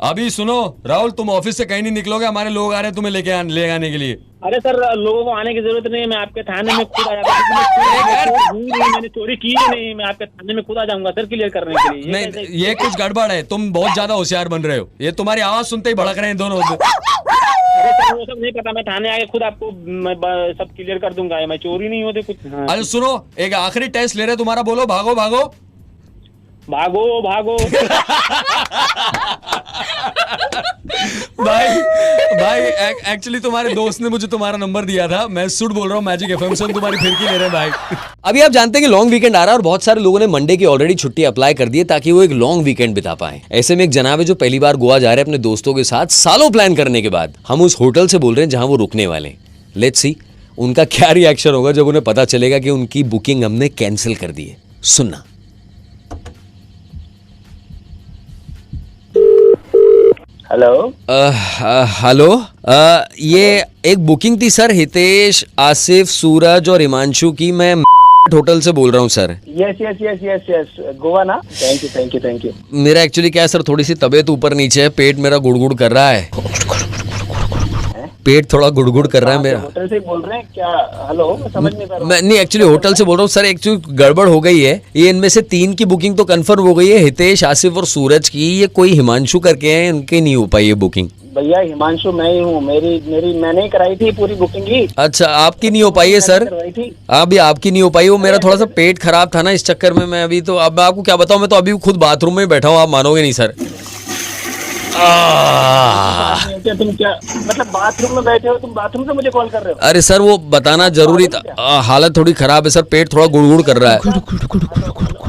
अभी सुनो राहुल, तुम ऑफिस से कहीं नहीं निकलोगे, हमारे लोग आ रहे हैं तुम्हें ले आने के लिए। अरे सर लोगों को आने की जरूरत नहीं है, मैं आपके थाने में खुद आ जाऊंगा। मैंने चोरी की है नहीं, मैं आपके थाने में खुद आ जाऊंगा सर क्लियर करने के लिए। नहीं ये कुछ गड़बड़ है, तुम बहुत ज्यादा होशियार बन रहे हो। ये तुम्हारी आवाज सुनते ही भड़क रहे हैं दोनों। अरे सर वो सब नहीं पता, मैं थाने आके खुद आपको सब क्लियर कर दूंगा। मैं चोरी नहीं होते कुछ। अरे सुनो, एक आखिरी टेस्ट ले रहे तुम्हारा, बोलो भागो भागो। भागो भागो। भाई एक्चुअली तुम्हारे दोस्त ने मुझे तुम्हारा नंबर दिया था। मैं सुट बोल रहा हूँ मैजिक एफएम से, तुम्हारी फिरकी ले रहे हैं भाई। अभी आप जानते हैं कि लॉन्ग वीकेंड आ रहा है और बहुत सारे लोगों ने मंडे की ऑलरेडी छुट्टी अप्लाई कर दी है ताकि वो एक लॉन्ग वीकेंड बिता पाए। ऐसे में एक जनाब है जो पहली बार गोवा जा रहे हैं अपने दोस्तों के साथ, सालों प्लान करने के बाद। हम उस होटल से बोल रहे हैं जहां वो रुकने वाले हैं। लेट्स सी उनका क्या रिएक्शन होगा जब उन्हें पता चलेगा कि उनकी बुकिंग हमने कैंसिल कर दी है। सुनना। हेलो हेलो, ये एक बुकिंग थी सर, हितेश, आसिफ, सूरज और हिमांशु की। मैं होटल से बोल रहा हूँ sir. Yes yes yes yes yes Goa ना। Thank you. मेरा एक्चुअली क्या है सर, थोड़ी सी तबीयत ऊपर नीचे है, पेट मेरा गुड़गुड़ कर रहा है। पेट थोड़ा गुड़गुड़ कर रहा है मेरा। होटल से बोल रहे हैं क्या? हेलो मैं समझ नहीं पा रहा हूँ। मैं नहीं एक्चुअली होटल से बोल रहा हूँ सर। एक्चुअली गड़बड़ हो गई है। ये इनमें से 3 की बुकिंग तो कंफर्म हो गई है, हितेश, आसिफ और सूरज की। ये कोई हिमांशु करके हैं, उनकी नहीं हो पाई है बुकिंग। भैया हिमांशु मैं ही हूँ, मैंने ही कराई थी पूरी बुकिंग ही। अच्छा आपकी नहीं हो पाई है सर? अभी आपकी नहीं हो पाई। वो मेरा थोड़ा सा पेट खराब था ना, इस चक्कर में मैं अभी तो, अब मैं आपको क्या बताऊँ, मैं तो अभी खुद बाथरूम में बैठा हूँ, आप मानोगे नहीं सर। तुम क्या मतलब बाथरूम में बैठे हो? तुम बाथरूम से मुझे कॉल कर रहे हो? अरे सर वो बताना जरूरी था। हालत थोड़ी खराब है सर, पेट थोड़ा गुड़गुड़ कर रहा है।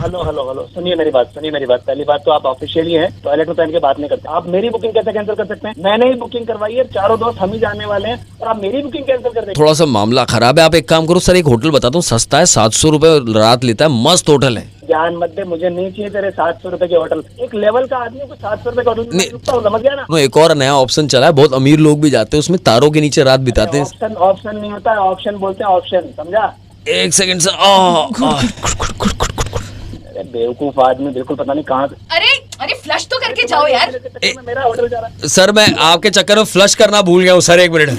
हेलो सुनिए मेरी बात। पहली बात तो आप ऑफिशियली हैं, टॉयलेट में पहन के बात नहीं करते। आप मेरी बुकिंग कैसे कैंसिल कर सकते हैं? मैंने ही बुकिंग करवाई है, चारों दोस्त हम ही जाने वाले हैं और आप मेरी बुकिंग कैंसिल कर देंगे। थोड़ा सा मामला खराब है। आप एक काम करो सर, एक होटल बताता हूँ, सस्ता है, 700 रुपए रात लेता है, मस्त होटल है। ज्ञान मत दे, मुझे नहीं चाहिए तेरे 700 रुपए के होटल। एक लेवल का आदमी को 700 रुपए का होटल समझ गया ना? एक और नया ऑप्शन चला है, बहुत अमीर लोग भी जाते हैं उसमें, तारों के नीचे रात बिताते हैं। ऑप्शन नहीं होता है, ऑप्शन बोलते हैं ऑप्शन, समझा? एक सेकंड सर। बेवकूफ आदमी, बिल्कुल पता नहीं कहाँ। अरे फ्लश तो करके जाओ यार। मेरा होटल जा रहा है सर। मैं आपके चक्कर में फ्लश करना भूल गया हूँ सर, एक मिनट।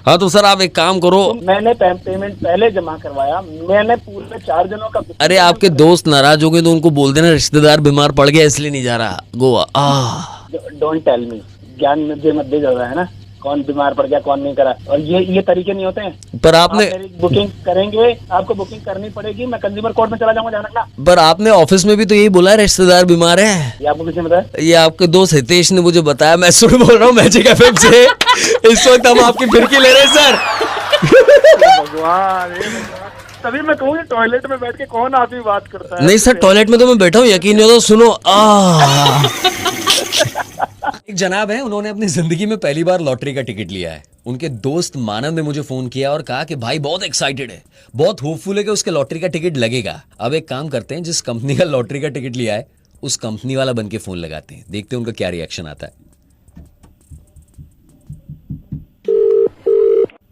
हाँ तो सर आप एक काम करो। मैंने पेमेंट पहले जमा करवाया, मैंने पूरे 4 जनों का। अरे आपके दोस्त नाराज हो गए तो उनको बोल देना रिश्तेदार बीमार पड़ गया इसलिए नहीं जा रहा गोवा। डोंट टेल मी, ज्ञान मुझे मत दे जा रहा है ना। कौन बीमार पड़ गया कौन नहीं करा, और ये तरीके नहीं होते हैं। पर आपने आप मेरी बुकिंग करेंगे, आपको बुकिंग करनी पड़ेगी, मैं कंज्यूमर कोर्ट में चला जाऊंगा, ध्यान रखना। पर आपने ऑफिस में भी तो यही बोला रिश्तेदार बीमार है। ये आपको किसने बताया? ये आपके दोस्त हितेश ने मुझे बताया, मैं सुन बोल रहा हूँ मैजिक एफएम से। इस वक्त हम आपकी फिरकी ले रहे हैं सर। भगवान, तभी मैं कहूँ टॉयलेट में बैठ के कौन आदमी बात करता है। नहीं सर, टॉयलेट में तो मैं बैठा हूँ, यकीन नहीं हो तो सुनो। एक जनाब है, उन्होंने अपनी जिंदगी में पहली बार लॉटरी का टिकट लिया है। उनके दोस्त मानव ने मुझे फोन किया और कहा कि भाई बहुत एक्साइटेड है, बहुत होपफुल है कि उसके लॉटरी का टिकट लगेगा। अब एक काम करते हैं, जिस कंपनी का लॉटरी का टिकट लिया है उस कंपनी वाला बन के फोन लगाते हैं, देखते हैं उनका क्या रिएक्शन आता है।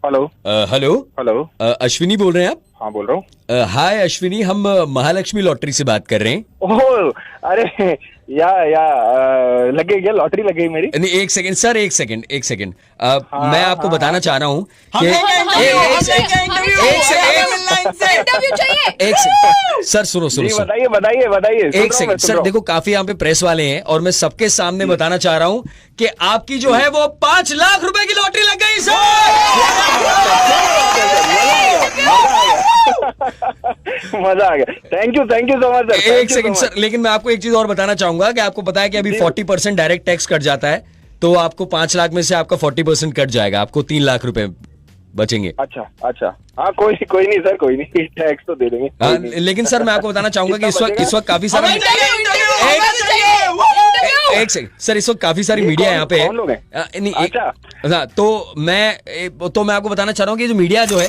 हेलो हेलो हेलो, अश्विनी बोल रहे हैं आप? हाँ बोल रहा हूँ। हाय अश्विनी, हम महालक्ष्मी लॉटरी से बात कर रहे हैं। ओह, अरे या लगे क्या लॉटरी लगी मेरी? नहीं, एक सेकंड सर, एक सेकंड। मैं आपको बताना चाह रहा हूँ कि एक सेकंड सर, सुनो बताइए। एक सेकंड सर, देखो काफी यहाँ पे प्रेस वाले हैं और मैं सबके सामने बताना चाह रहा हूँ कि आपकी जो है वो 5 लाख रुपए की लॉटरी लग गई मजा आ गया। Thank you so much sir. एक सेकंड सर, लेकिन मैं आपको एक चीज और बताना चाहूंगा कि आपको पता है कि अभी 40% डायरेक्ट टैक्स कट जाता है, तो आपको 5 लाख में से आपका 40% कट जाएगा, आपको 3 लाख रुपए बचेंगे। अच्छा, हाँ कोई नहीं सर, कोई नहीं, टैक्स तो दे देंगे। लेकिन सर मैं आपको बताना चाहूंगा कि इस वक्त काफी सारा एक सेकंड सर, इस वक्त काफी सारी मीडिया यहाँ पे है। तो मैं आपको बताना चाह रहा हूँ कि जो मीडिया जो है,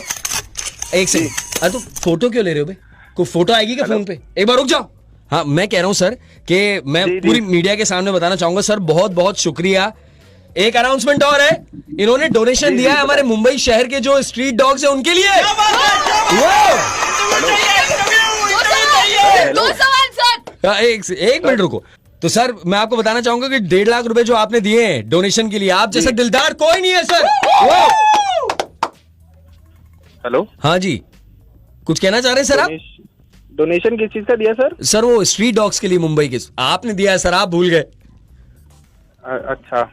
एक सेकंड, अरे तो फोटो क्यों ले रहे हो बे? कोई फोटो आएगी क्या फोन पे? एक बार रुक जाओ। हाँ, मैं कह रहा हूँ सर कि मैं पूरी मीडिया के सामने बताना चाहूंगा सर, बहुत बहुत शुक्रिया। एक अनाउंसमेंट और है, इन्होंने डोनेशन दिया है हमारे मुंबई शहर के जो स्ट्रीट डॉग्स है उनके लिए। एक मिनट रुको। तो सर मैं आपको बताना चाहूंगा कि 1.5 लाख रुपए जो आपने दिए हैं डोनेशन के लिए, आप जैसा दिलदार कोई नहीं है सर। हेलो, हाँ जी, कुछ कहना चाह रहे हैं सर आप? डोनेशन किस चीज का दिया सर? सर वो स्ट्रीट डॉग्स के लिए मुंबई के आपने दिया है सर, आप भूल गए। अच्छा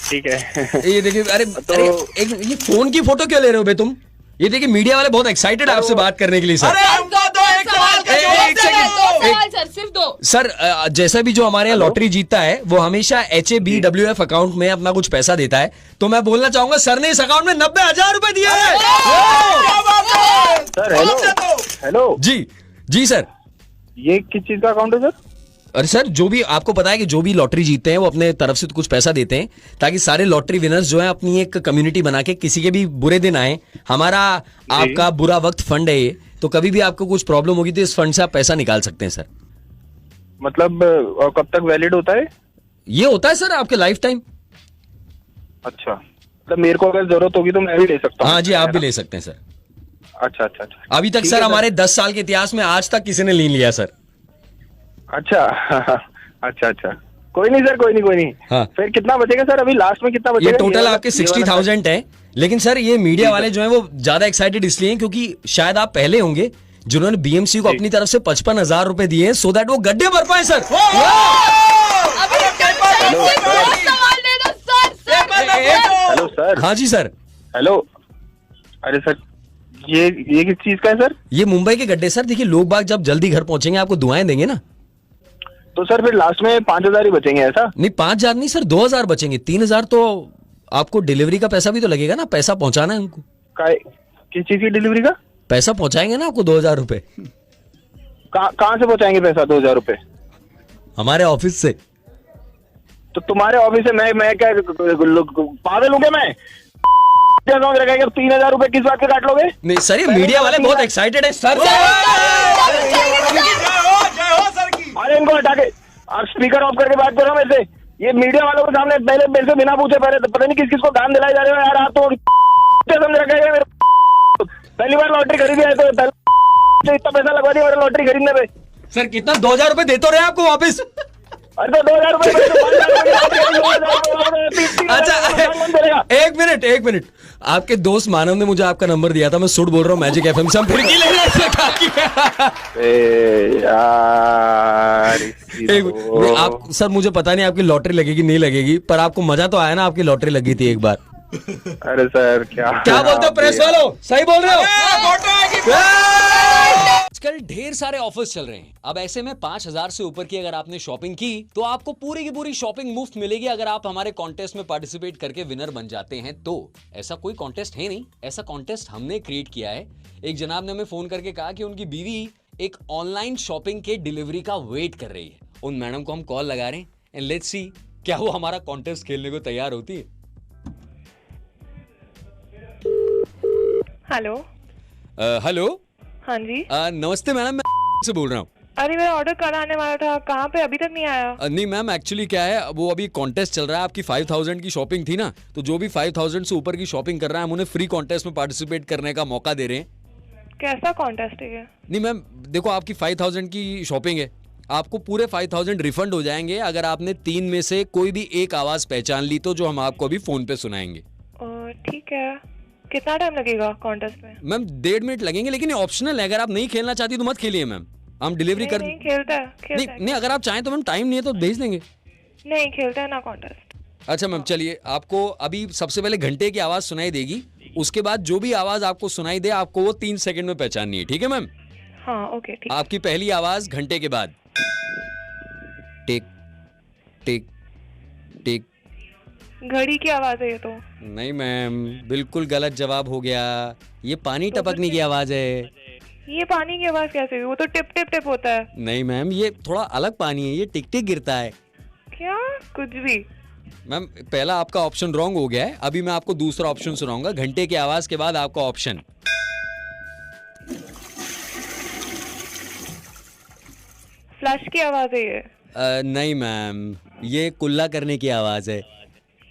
ठीक है। ये देखिए, अरे ये फोन की फोटो क्यों ले रहे हो बे तुम? ये देखिए मीडिया वाले बहुत एक्साइटेड है आपसे बात करने के लिए सर। सर जैसा भी जो हमारे यहाँ लॉटरी जीतता है वो हमेशा HABWF अकाउंट में अपना कुछ पैसा देता है, तो मैं बोलना चाहूंगा सर ने इस अकाउंट में 90,000 रुपए दिया है। सर हेलो जी सर, ये किस चीज का अकाउंट है सर? अरे सर, जो भी आपको पता है कि जो भी लॉटरी जीतते हैं वो अपने तरफ से कुछ पैसा देते हैं ताकि सारे लॉटरी विनर्स जो है अपनी एक कम्युनिटी बना के किसी के भी बुरे दिन आए, हमारा आपका बुरा वक्त फंड है ये, तो कभी भी आपको कुछ प्रॉब्लम होगी तो इस फंड से आप पैसा निकाल सकते हैं सर। मतलब कब तक वैलिड होता है? ये होता है सर आपके लाइफ टाइम। अच्छा, मतलब मेरे को अगर जरूरत होगी तो मैं भी ले सकता हूँ? हाँ जी, आप भी ले सकते हैं सर। अच्छा। अभी तक सर हमारे 10 साल के इतिहास में आज तक किसी ने नहीं लिया सर। अच्छा, कोई नहीं सर, कोई नहीं। हाँ। फिर कितना बचेगा सर? अभी लास्ट में कितना बचेगा? ये टोटल आपके 60,000 है, लेकिन सर ये मीडिया वाले जो है वो ज्यादा एक्साइटेड इसलिए हैं क्योंकि शायद आप पहले होंगे जिन्होंने BMC को अपनी तरफ से 55,000 रुपए दिए सो दैट वो गड्ढे भर पाए सर। Hello sir. हाँ जी सर। हेलो, अरे सर ये किस चीज का है सर? ये मुंबई के गड्ढे सर। देखिए लोग बाग जब जल्दी घर पहुंचेंगे आपको दुआएं देंगे ना, तो सर फिर लास्ट में 5,000 ही बचेंगे ऐसा? नहीं 5,000 नहीं सर, 2,000 बचेंगे। 3,000 तो आपको डिलीवरी का पैसा भी तो लगेगा ना, पैसा पहुंचाना है उनको। किस चीज की डिलीवरी का पैसा पहुंचाएंगे ना आपको 2,000 रुपए। कहाँ से पहुंचाएंगे पैसा 2,000 रुपए? हमारे ऑफिस से। तो तुम्हारे ऑफिस से मैं क्या पागल हूँ क्या मैं? 3,000 रुपए किस बात के काट लोगे? नहीं सर, ये मीडिया वाले बहुत एक्साइटेड है सर। अरे इनको हटा के स्पीकर ऑफ करके बात करो मेरे से। ये मीडिया वालों के सामने पहले मेरे से बिना पूछे पहले पता नहीं किस को गान दिलाए जा रहे हो यार। आप तो समझ रखा है, पहली बार लॉटरी खरीदी है तो इतना पैसा लगवा दिया मेरे लॉटरी खरीदने पे। सर कितना 2,000 रुपए देते रहे आपको वापस? अरे तो 2,000 रुपए। अच्छा एक मिनट, आपके दोस्त मानव ने मुझे आपका नंबर दिया था, मैं सुट बोल रहा हूँ मैजिक FM से, हम फिर की ले रहे आप सर, मुझे पता नहीं आपकी लॉटरी लगेगी नहीं लगेगी, पर आपको मजा तो आया ना, आपकी लॉटरी लगी थी एक बार। अरे सर क्या बोलते हो प्रेस वालों, सही बोल रहे हो? आजकल ढेर सारे ऑफर्स चल रहे हैं। अब ऐसे में 5,000 से ऊपर की अगर आपने शॉपिंग की तो आपको पूरी की पूरी शॉपिंग मुफ्त मिलेगी अगर आप हमारे कॉन्टेस्ट में पार्टिसिपेट करके विनर बन जाते हैं तो। ऐसा कोई कॉन्टेस्ट है नहीं, ऐसा कॉन्टेस्ट हमने क्रिएट किया है। एक जनाब ने हमें फोन करके कहा कि उनकी बीवी एक ऑनलाइन शॉपिंग के डिलीवरी का वेट कर रही है। उन मैडम को हम कॉल लगा रहे हैं एंड लेट्स सी क्या वो हमारा कॉन्टेस्ट खेलने को तैयार होती है। हेलो। हेलो। हाँ जी। नमस्ते मैडम, मैं से बोल रहा हूँ। अरे मेरा ऑर्डर कल आने वाला था, कहाँ पे अभी तक नहीं आया? नहीं मैम, एक्चुअली क्या है, वो अभी कॉन्टेस्ट चल रहा है। आपकी 5,000 की शॉपिंग थी ना, तो जो भी 5,000 से ऊपर की शॉपिंग कर रहा है हम उन्हें फ्री कॉन्टेस्ट में पार्टिसिपेट करने का मौका दे रहे हैं। कैसा कॉन्टेस्ट है? नहीं मैम देखो, आपकी 5,000 की शॉपिंग है, आपको पूरे 5,000 रिफंड हो जाएंगे अगर आपने 3 में से कोई भी एक आवाज पहचान ली तो, जो हम आपको अभी फोन पे सुनाएंगे। ठीक है, कितना टाइम लगेगा कॉन्टेस्ट में? मैम 1.5 मिनट लगेंगे, लेकिन ये ऑप्शनल है। अगर आप नहीं खेलना चाहती तो मत खेलिए मैम, हम डिलीवरी कर नहीं खेलता नहीं, अगर आप चाहें तो मैम, टाइम नहीं है तो भेज देंगे। नहीं खेलता है ना कॉन्टेस्ट। अच्छा मैम चलिए, आपको अभी सबसे पहले घंटे की आवाज सुनाई देगी, उसके बाद जो भी आवाज आपको सुनाई दे आपको वो 3 सेकंड में पहचाननी है, ठीक है मैम? हाँ ओके ठीक। आपकी पहली आवाज घंटे के बाद। टिक टिक टिक। घड़ी की आवाज है ये तो। नहीं मैम, बिल्कुल गलत जवाब हो गया। ये पानी टपकने की आवाज है। ये पानी की आवाज कैसे हुई? वो तो टिप टिप टिप होता है। नहीं मैम, ये थोड़ा अलग पानी है, ये टिक टिक गिरता है। क्या? कुछ भी। मैम पहला आपका ऑप्शन रॉन्ग हो गया है, अभी मैं आपको दूसरा ऑप्शन सुनाऊंगा। घंटे की आवाज के बाद आपका ऑप्शन फ्लश की आवाज है ये। नहीं मैम, ये कुल्ला करने की आवाज है।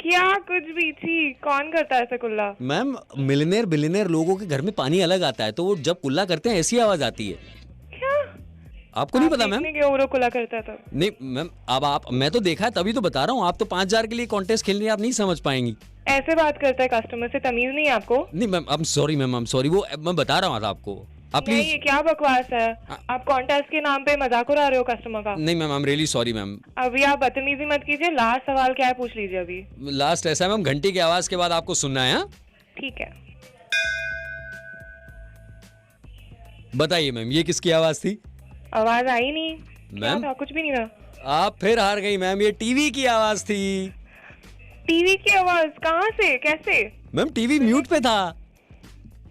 क्या? कुछ भी। छी, कौन करता है ऐसा कुल्ला? मैम मिलियनेयर बिलियनेयर लोगों के घर में पानी अलग आता है, तो वो जब कुल्ला करते हैं ऐसी आवाज आती है। क्या? आपको नहीं पता मैम? वो कुल्ला करता था। नहीं मैम, अब आप, मैं तो देखा है तभी तो बता रहा हूँ। आप तो 5,000 के लिए कॉन्टेस्ट खेल रही हैं, आप नहीं समझ पाएंगी। ऐसे बात करता है कस्टमर से, तमीज नहीं है आपको? नहीं ma'am, I am sorry ma'am, I am sorry, वो मैं बता रहा हूँ आपको। नहीं, ये क्या बकवास है? आप कॉन्टेस्ट के नाम पे मजाक उड़ा रहे हो कस्टमर का। नहीं ma'am, I am really sorry ma'am. अभी आप बदतमीजी मत कीजिए। लास्ट सवाल क्या है पूछ लीजिए अभी। लास्ट ऐसा है मैम, घंटी की आवाज के बाद आपको सुनना है। ठीक है, बताइए मैम, ये किसकी आवाज थी? आवाज आई नहीं मैम। कुछ भी नहीं था। आप फिर हार गई मैम, ये टीवी की आवाज थी। टीवी की आवाज? कहाँ से, कैसे? मैम टीवी म्यूट पे था।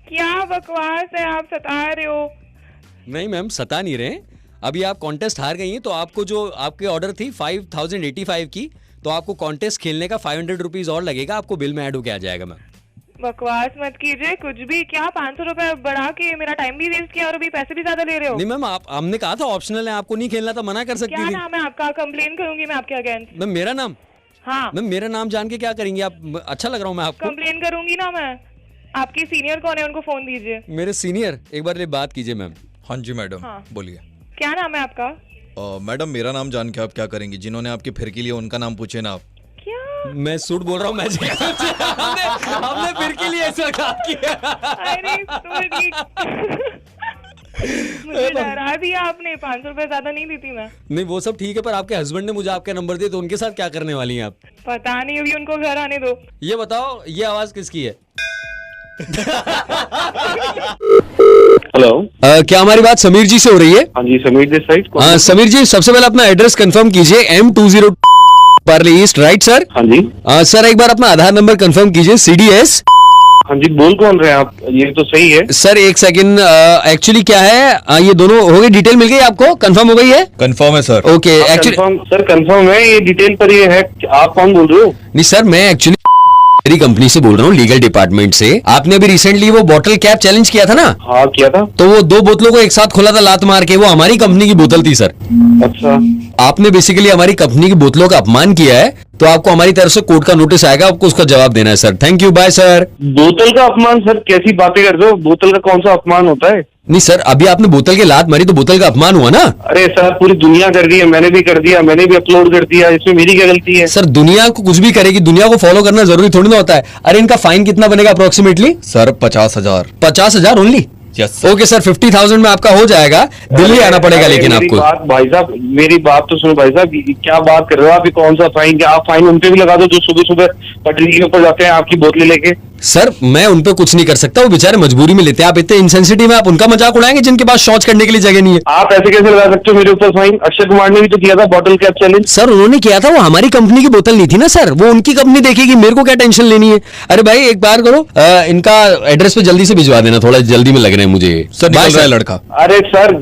क्या बकवास है, आप सता रहे हो। नहीं मैम, सता नहीं रहे। अभी आप कॉन्टेस्ट हार गई हैं, तो आपको जो आपके ऑर्डर थी 5,085 की, तो आपको कॉन्टेस्ट खेलने का 500 रुपीज और लगेगा, आपको बिल में ऐड होके आ जाएगा मैम। बकवास मत कीजिए कुछ भी। क्या 500 रुपए बढ़ा के मेरा टाइम भी वेस्ट किया और अभी पैसे भी ज्यादा ले रहे हो? नहीं मैम, आप, हमने कहा था ऑप्शनल है, आपको नहीं खेलना था, मना कर सकती थी। क्या नाम है आपका? कंप्लेन करूंगी मैं आपके अगेंस्ट। मैम मेरा नाम? हाँ मैम मेरा नाम जान के क्या करेंगी आप? अच्छा लग रहा हूँ मैं आपको? कंप्लेन करूंगी ना मैं। आपकी सीनियर कौन है, उनको फोन दीजिए। मेरे सीनियर? एक बार ले बात कीजिए मैम। हाँ जी मैडम। हाँ। बोलिए। क्या नाम है आपका? मैडम मेरा नाम जान के आप क्या करेंगी? जिन्होंने आपकी फिर के लिए उनका नाम पूछे ना आप। क्या? मैं सूट बोल रहा हूँ मैजिक। हमने फिर के लिए ऐसा काम किया। अरे मुझे डरा दिया आपने। 500 रुपए ज्यादा नहीं दी थी मैं। नहीं वो सब ठीक है, पर आपके हस्बैंड ने मुझे आपका नंबर दिया, तो उनके साथ क्या करने वाली हैं आप? पता नहीं, अभी उनको घर आने दो। ये बताओ, ये आवाज किसकी है? हेलो। क्या हमारी बात समीर जी से हो रही है? हाँ जी, समीर दिस साइड। हाँ समीर जी, सबसे पहले अपना एड्रेस कंफर्म कीजिए। M20 Parle east, right sir? हाँ जी। सर एक बार अपना आधार नंबर कंफर्म कीजिए। CDS। हाँ जी, बोल कौन रहे हैं आप? ये तो सही है सर, एक सेकंड। एक्चुअली क्या है, ये दोनों हो गई, डिटेल मिल गई आपको? कंफर्म हो गई है? कंफर्म है sir. Okay, actually sir confirm है, ये डिटेल पर ये है। आप कौन बोल रहे हो? नहीं सर, मैं एक्चुअली मेरी कंपनी से बोल रहा हूँ, लीगल डिपार्टमेंट से। आपने अभी रिसेंटली वो बॉटल कैप चैलेंज किया था ना? हाँ किया था। तो वो 2 बोतलों को एक साथ खोला था लात मार के, वो हमारी कंपनी की बोतल थी सर। अच्छा। आपने बेसिकली हमारी कंपनी की बोतलों का अपमान किया है, तो आपको हमारी तरफ से कोर्ट का नोटिस आएगा, आपको उसका जवाब देना है sir. Thank you, bye sir. बोतल का अपमान? सर कैसी बातें कर रहे हो? बोतल का कौन सा अपमान होता है? नहीं सर, अभी आपने बोतल के लात मारी तो बोतल का अपमान हुआ ना? अरे सर, पूरी दुनिया कर रही है, मैंने भी कर दिया, मैंने भी अपलोड कर दिया, इसमें मेरी क्या गलती है? सर दुनिया को कुछ भी करेगी, दुनिया को फॉलो करना जरूरी थोड़ी ना होता है। अरे इनका फाइन कितना बनेगा approximately? Sir 50,000। 50,000 only? Okay sir, 50,000 में आपका हो जाएगा। दिल्ली आना पड़ेगा लेकिन आपको। भाई साहब मेरी बात तो सुनो भाई साहब, क्या बात कर रहे हो आप? कौन सा फाइन? क्या आप फाइन उन पे भी लगा दो जो सुबह सुबह पटरी के ऊपर जाते हैं आपकी बोतलें लेके? सर मैं उन पे कुछ नहीं कर सकता, वो बेचारे मजबूरी में लेते हैं। आप इतने इंसेंसिटिव हैं, आप उनका मजाक उड़ाएंगे जिनके पास शौच करने के लिए जगह नहीं है? आप ऐसे कैसे लगा सकते हो मेरे ऊपर फाइन? अक्षय कुमार ने भी तो किया था बॉटल कैप चैलेंज। सर उन्होंने किया था, वो हमारी कंपनी की बोतल नहीं थी ना सर, वो उनकी कंपनी देखेगी, मेरे को क्या टेंशन लेनी है? अरे भाई एक बार करो, इनका एड्रेस पे जल्दी से भिजवा देना, थोड़ा जल्दी में लग रहे हैं मुझे। सर निकल रहा है लड़का। अरे सर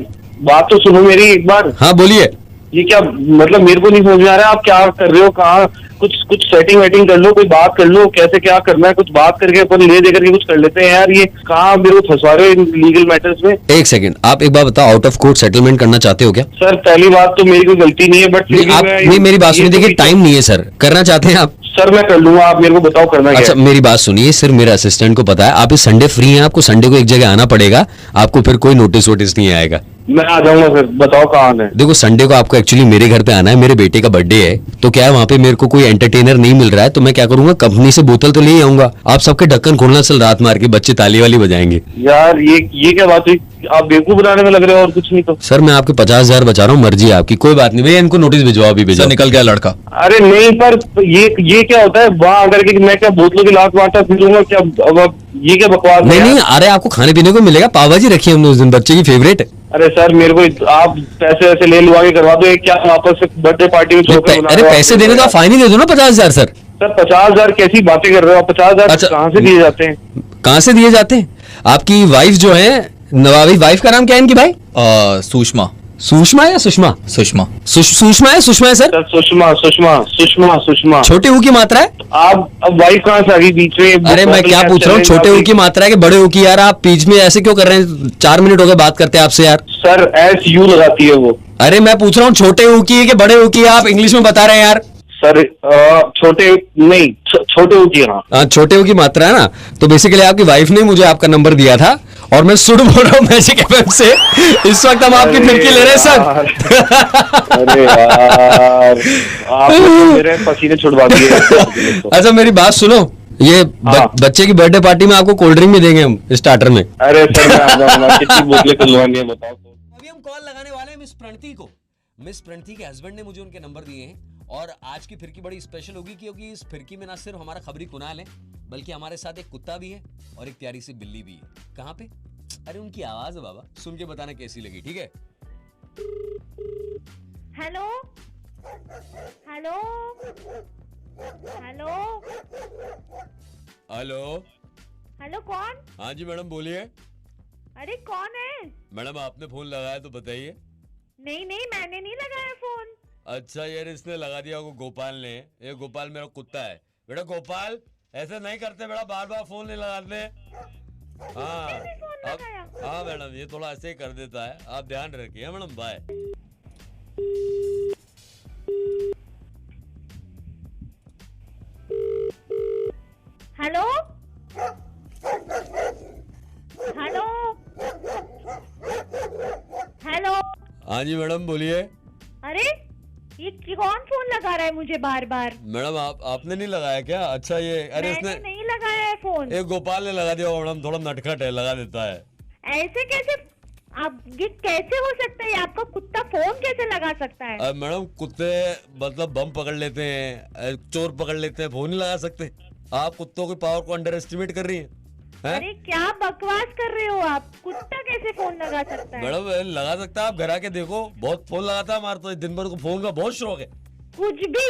बात तो सुनो मेरी एक बार। हाँ बोलिए। ये क्या मतलब मेरे को नहीं समझ में आ रहा है आप क्या कर रहे हो? कहाँ कुछ सेटिंग वेटिंग कर लो, कोई बात कर लो, कैसे क्या करना है, कुछ बात करके अपन ले दे करके कुछ कर लेते हैं यार। ये कहाँ मेरे को फंसवा रहे हो इन लीगल मैटर्स में? एक सेकंड, आप एक बार बताओ, आउट ऑफ कोर्ट सेटलमेंट करना चाहते हो क्या? सर पहली बात तो मेरी कोई गलती नहीं है, बट आप नहीं, मेरी बात सुनिए, देखिए टाइम नहीं है सर, करना चाहते हैं आप? सर मैं कर लूंगा, आप मेरे को बताओ करना क्या है। अच्छा मेरी बात सुनिए, सिर्फ मेरे असिस्टेंट को पता है आप इस संडे फ्री हैं, आपको संडे को एक जगह आना पड़ेगा, आपको फिर कोई नोटिस वोटिस नहीं आएगा। मैं आ जाऊंगा सर, बताओ कहाँ आना है? देखो संडे को आपको एक्चुअली मेरे घर पे आना है, मेरे बेटे का बर्थडे है, तो क्या है वहाँ पे मेरे को कोई एंटरटेनर नहीं मिल रहा है, तो मैं क्या करूंगा, कंपनी से बोतल तो ले ही आऊंगा, आप सबके ढक्कन खोलना, चल रात मार के बच्चे ताली वाली बजाएंगे। यार ये क्या बात हुई? आप बेवकूफ बनाने में लग रहे हो और कुछ नहीं तो। सर मैं आपके 50,000 बचा रहा हूँ, मर्जी है आपकी, कोई बात नहीं भैया, इनको नोटिस भिजवाओ, अभी भिजवाओ। निकल गया लड़का। अरे नहीं पर ये क्या होता है वहाँ आकर के मैं क्या बोतलों की लात बांटा फिरूंगा क्या? अब ये क्या बकवास? नहीं, अरे आपको खाने पीने को मिलेगा, पाव भाजी रखी है हमने उस दिन, बच्चे की फेवरेट है। अरे सर मेरे को आप पैसे वैसे ले लुआ के करवा दो, क्या वापस से बर्थडे पार्टी में अरे पैसे देने तो आप फाइन ही दे दो ना 50,000 सर। सर 50,000 कैसी बातें कर रहे हो आप? 50,000 कहाँ से दिए जाते हैं? कहाँ से दिए जाते हैं? आपकी वाइफ जो है नवाबी, वाइफ का नाम क्या है इनकी भाई? सुषमा। सुषमा या सुषमा? सुषमा। सुषमा है, सुषमा है सर। सुषमा। छोटे ऊ की मात्रा है? आप अब वाइफ कहाँ से आ गई बीच में? अरे मैं क्या पूछ रहा हूँ, छोटे ऊ की मात्रा है कि बड़े ऊ की? यार आप बीच में ऐसे क्यों कर रहे हैं? 4 मिनट हो गए बात करते हैं आपसे यार। सर SU लगाती है वो। अरे मैं पूछ रहा हूँ छोटे ऊ की है कि बड़े ऊ की? आप इंग्लिश में बता रहे हैं यार। सर छोटे नहीं, छोटे ऊ की। हाँ छोटे ऊ की मात्रा है ना, तो बेसिकली आपकी वाइफ ने मुझे आपका नंबर दिया था और मैं सुन बोल रहा हूँ मैजिक FM से। इस वक्त हम आपकी फिरकी ले रहे हैं सर। अरे यार आप मेरे पसीने छुड़वा दिए। अच्छा मेरी बात सुनो, ये बच्चे की बर्थडे पार्टी में आपको कोल्ड ड्रिंक भी देंगे हम स्टार्टर में। अरे सर मैं आ जाऊंगा, कितनी बोतलें खुलवानी है बताओ। अभी हम कॉल लगाने वाले हैं मिस प्रणति को। मिस प्रणति के हस्बैंड ने मुझे उनके नंबर दिए हैं और आज की फिरकी बड़ी स्पेशल होगी क्योंकि इस फिरकी में ना सिर्फ हमारा खबरी कुनाल है बल्कि हमारे साथ एक कुत्ता भी है और एक प्यारी सी बिल्ली भी है। कहाँ पे? अरे उनकी आवाज है बाबा, सुन के बताना कैसी लगी, ठीक है? Hello hello hello hello hello कौन? हाँ जी मैडम बोलिए। अरे कौन है? मैडम आपने फोन लगाया तो बताइए। नहीं मैंने नहीं लगाया फोन। अच्छा यार इसने लगा दिया होगा गोपाल ने। ये गोपाल मेरा कुत्ता है। बेटा गोपाल ऐसा नहीं करते बेटा, बार बार फोन नहीं लगाते। हाँ मैडम ये थोड़ा ऐसे ही कर देता है, आप ध्यान रखिए madam. Bye. Hello hello hello. हाँ जी मैडम बोलिए। अरे ये कौन फोन लगा रहा है मुझे बार बार? मैडम आपने नहीं लगाया क्या? अच्छा ये अरे मैंने नहीं लगाया है फोन। एक गोपाल ने लगा दिया मैडम, थोड़ा नटखट है, लगा देता है। ऐसे कैसे? आप ये कैसे हो सकता है? आपका कुत्ता फोन कैसे लगा सकता है? मैडम कुत्ते मतलब बम पकड़ लेते हैं, चोर पकड़ लेते हैं, फोन नहीं लगा सकते। आप कुत्तों की पावर को अंडर एस्टिमेट कर रही हैं। अरे क्या बकवास कर रहे हो आप? कुत्ता कैसे फोन लगा सकता है? मैडम लगा सकता है, आप घर आके देखो, बहुत फोन लगाता है हमारा तो, दिन भर को फोन का बहुत शौक है। कुछ भी?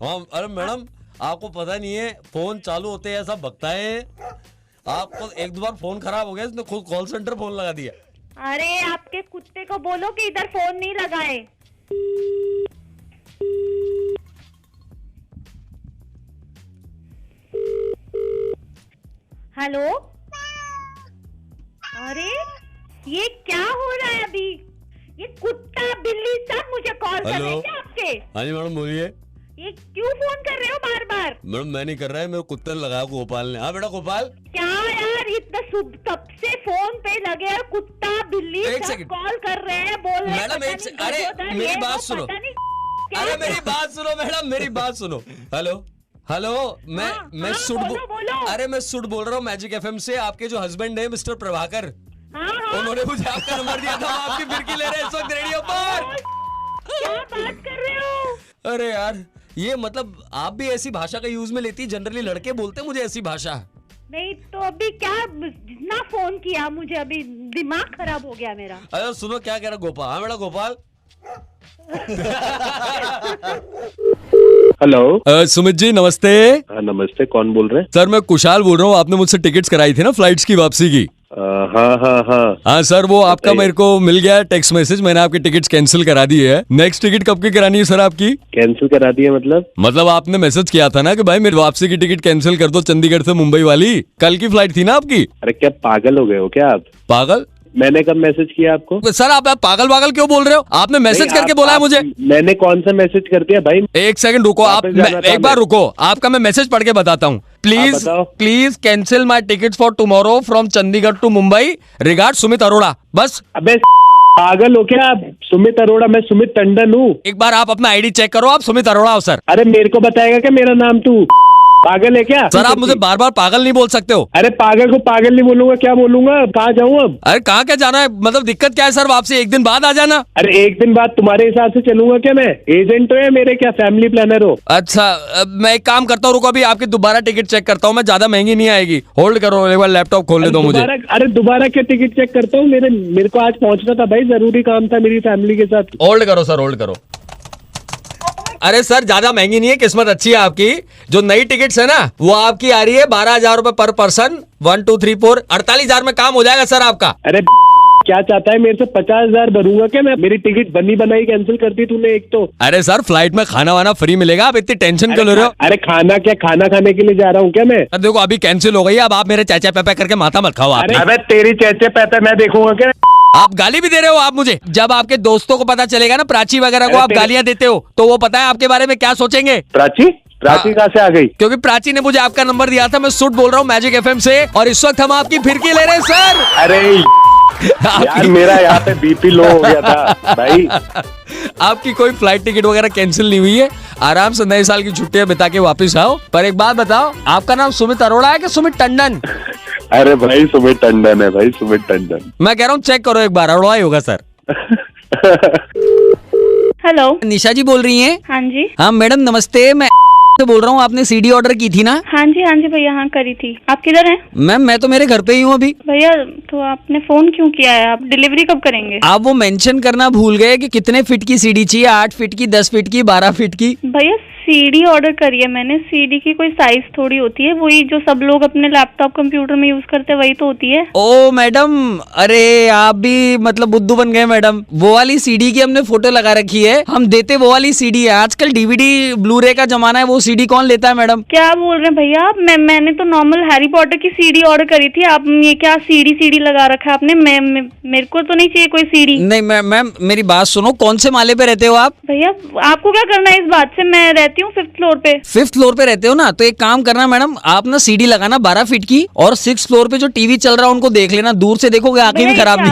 हाँ अरे मैडम आपको पता नहीं है, फोन चालू होते हैं ऐसा बकता है। आपको एक दो बार फोन खराब हो गया, इसने खुद कॉल सेंटर फोन लगा दिया। अरे आपके कुत्ते को बोलो कि इधर फोन नहीं लगाए। हेलो। अरे ये क्या हो रहा है अभी? ये कुत्ता बिल्ली सब मुझे कॉल कर रहे हैं क्या आपके? हाँ जी मैडम बोलिए। ये क्यों फोन कर रहे हो बार बार? मैडम मैं नहीं कर रहा है, मेरे कुत्ते ने लगाया गोपाल ने। हाँ बेटा गोपाल। क्या यार इतना कब से फोन पे लगे हैं, कुत्ता बिल्ली सब कॉल कर रहे हैं, बोल रहे हैं। मैडम अरे मेरी बात सुनो, अरे मेरी बात सुनो मैडम, मेरी बात सुनो। हेलो हेलो मैं सुट बोल रहा हूँ मैजिक FM से। आपके जो हस्बैंड है मिस्टर प्रभाकर, उन्होंने मुझे आपका नंबर दिया था, हम आपकी फिरकी ले रहे हैं इस वक्त रेडियो पर। क्या बात कर रहे हो? अरे यार, ये मतलब आप भी ऐसी भाषा का यूज में लेती? जनरली लड़के बोलते हैं मुझे ऐसी भाषा। नहीं तो अभी क्या जितना फोन किया मुझे, अभी दिमाग खराब हो गया मेरा। अरे सुनो क्या कह रहा गोपाल। हाँ बेटा गोपाल। हेलो सुमित जी नमस्ते। नमस्ते, कौन बोल रहे हैं? सर मैं कुशाल बोल रहा हूँ, आपने मुझसे टिकट्स कराई थी ना फ्लाइट्स की वापसी की। हाँ सर वो आपका मेरे को मिल गया टेक्स्ट मैसेज, मैंने आपकी टिकट्स कैंसिल करा दी है। नेक्स्ट टिकट कब की करानी है सर आपकी? कैंसिल करा दी है मतलब आपने मैसेज किया था ना कि भाई मेरी वापसी की टिकट कैंसिल कर दो चंडीगढ़ से मुंबई वाली, कल की फ्लाइट थी ना आपकी। अरे क्या पागल हो गए हो क्या आप? पागल? मैंने कब मैसेज किया आपको? सर आप पागल क्यों बोल रहे हो? आपने मैसेज करके बोला है मुझे। मैंने कौन सा मैसेज कर दिया भाई? एक सेकंड रुको आप, एक बार रुको, आपका मैं मैसेज पढ़ के बताता हूँ। Please cancel my ticket for tomorrow from Chandigarh to Mumbai, regard Sumit Arora. बस। अबे पागल हो क्या आप? सुमित अरोड़ा? मैं सुमित टंडन हूँ। एक बार आप अपना आईडी चेक करो, आप सुमित अरोड़ा हो सर। अरे मेरे को बताएगा क्या मेरा नाम? तू पागल है क्या? सर आप मुझे बार बार पागल नहीं बोल सकते हो। अरे पागल को पागल नहीं बोलूंगा, क्या बोलूंगा? कहाँ जाऊँ अब? अरे कहाँ क्या जाना है? मतलब दिक्कत क्या है सर? वापसी एक दिन बाद आ जाना। अरे एक दिन बाद तुम्हारे हिसाब से चलूंगा क्या मैं? एजेंट हो या मेरे क्या फैमिली प्लानर हो? अच्छा मैं एक काम करता हूँ, रुको अभी आपकी दोबारा टिकट चेक करता हूँ मैं, ज्यादा महंगी नहीं आएगी। होल्ड करो, एक बार लैपटॉप खोलने दो मुझे। अरे दोबारा क्या टिकट चेक करता हूँ? मेरे को आज पहुंचना था भाई, जरूरी काम था मेरी फैमिली के साथ। होल्ड करो सर, होल्ड करो। अरे सर ज्यादा महंगी नहीं है, किस्मत अच्छी है आपकी। जो नई टिकट्स है ना वो आपकी आ रही है 12,000 रुपए पर पर्सन, 1 2 3 4 48,000 में काम हो जाएगा सर आपका। अरे क्या चाहता है मेरे से? 50,000 भरूंगा क्या मैं? मेरी टिकट बनी बनाई कैंसिल कर दी तूने एक तो। अरे सर फ्लाइट में खाना वाना फ्री मिलेगा, आप इतनी टेंशन क्यों ले रहे हो? अरे खाना क्या, खाना खाने के लिए जा रहा हूँ क्या मैं? देखो अभी कैंसिल हो गई, अब आप मेरे चाचा पैपा करके माथा मत खाओ। अरे तेरी चेचे पैसे मैं देखूंगा क्या? आप गाली भी दे रहे हो आप मुझे। जब आपके दोस्तों को पता चलेगा ना, प्राची वगैरह को आप गालियां देते हो, तो वो पता है आपके बारे में क्या सोचेंगे? प्राची कहाँ से आ गई? क्योंकि प्राची ने मुझे आपका नंबर दिया था। मैं सुट बोल रहा हूँ मैजिक एफएम से, और इस वक्त हम आपकी फिरकी ले रहे हैं सर। अरे यार मेरा यहाँ पे बीपी लो हो गया था भाई। आपकी कोई फ्लाइट टिकट वगैरह कैंसिल नहीं हुई है, आराम से नए साल की छुट्टियां बिता के वापस आओ। पर एक बात बताओ, आपका नाम सुमित अरोड़ा है कि सुमित टंडन? अरे भाई सुमित टंडन है भाई, सुमित टंडन। मैं कह रहा हूँ चेक करो एक बार, अरोड़ा ही होगा सर। हेलो निशा जी बोल रही हैं? हाँ जी। हाँ मैडम नमस्ते, मैं से बोल रहा हूँ। आपने सीडी ऑर्डर की थी ना? हाँ जी भैया, हाँ करी थी। आप किधर हैं? मैम मैं तो मेरे घर पे ही हूँ अभी। भैया तो आपने फोन क्यों किया है? आप डिलीवरी कब करेंगे? आप वो मेंशन करना भूल गए कि कितने फीट की सीडी चाहिए, 8 फीट की, 10 फीट की, 12 फीट की? भैया सीडी ऑर्डर करी है मैंने, सीडी की कोई साइज थोड़ी होती है, वही जो सब लोग अपने लैपटॉप कंप्यूटर में यूज करते हैं वही तो होती है। ओ मैडम, अरे आप भी मतलब बुद्धू बन गए मैडम। वो वाली सीडी की हमने फोटो लगा रखी है, हम देते वो वाली सीडी है। आजकल डीवीडी ब्लूरे का जमाना है, वो सीडी कौन लेता है मैडम? क्या बोल रहे हैं भैया आप? मैंने तो नॉर्मल हैरी पॉटर की सीडी ऑर्डर करी थी, आप ये क्या सीडी लगा रखा है आपने? मेरे को तो नहीं चाहिए कोई सीडी। नहीं मैम मेरी बात सुनो, कौन से माले पे रहते हो आप? भैया आपको क्या करना है इस बात से? मैं रहती हूँ 5th फ्लोर पे। 5th फ्लोर पे रहते हो ना, तो एक काम करना मैडम, आप ना सीडी लगाना 12 फीट की, और 6th फ्लोर पे जो टीवी चल रहा है उनको देख लेना, दूर से देखोगे आंखें भी खराब नहीं।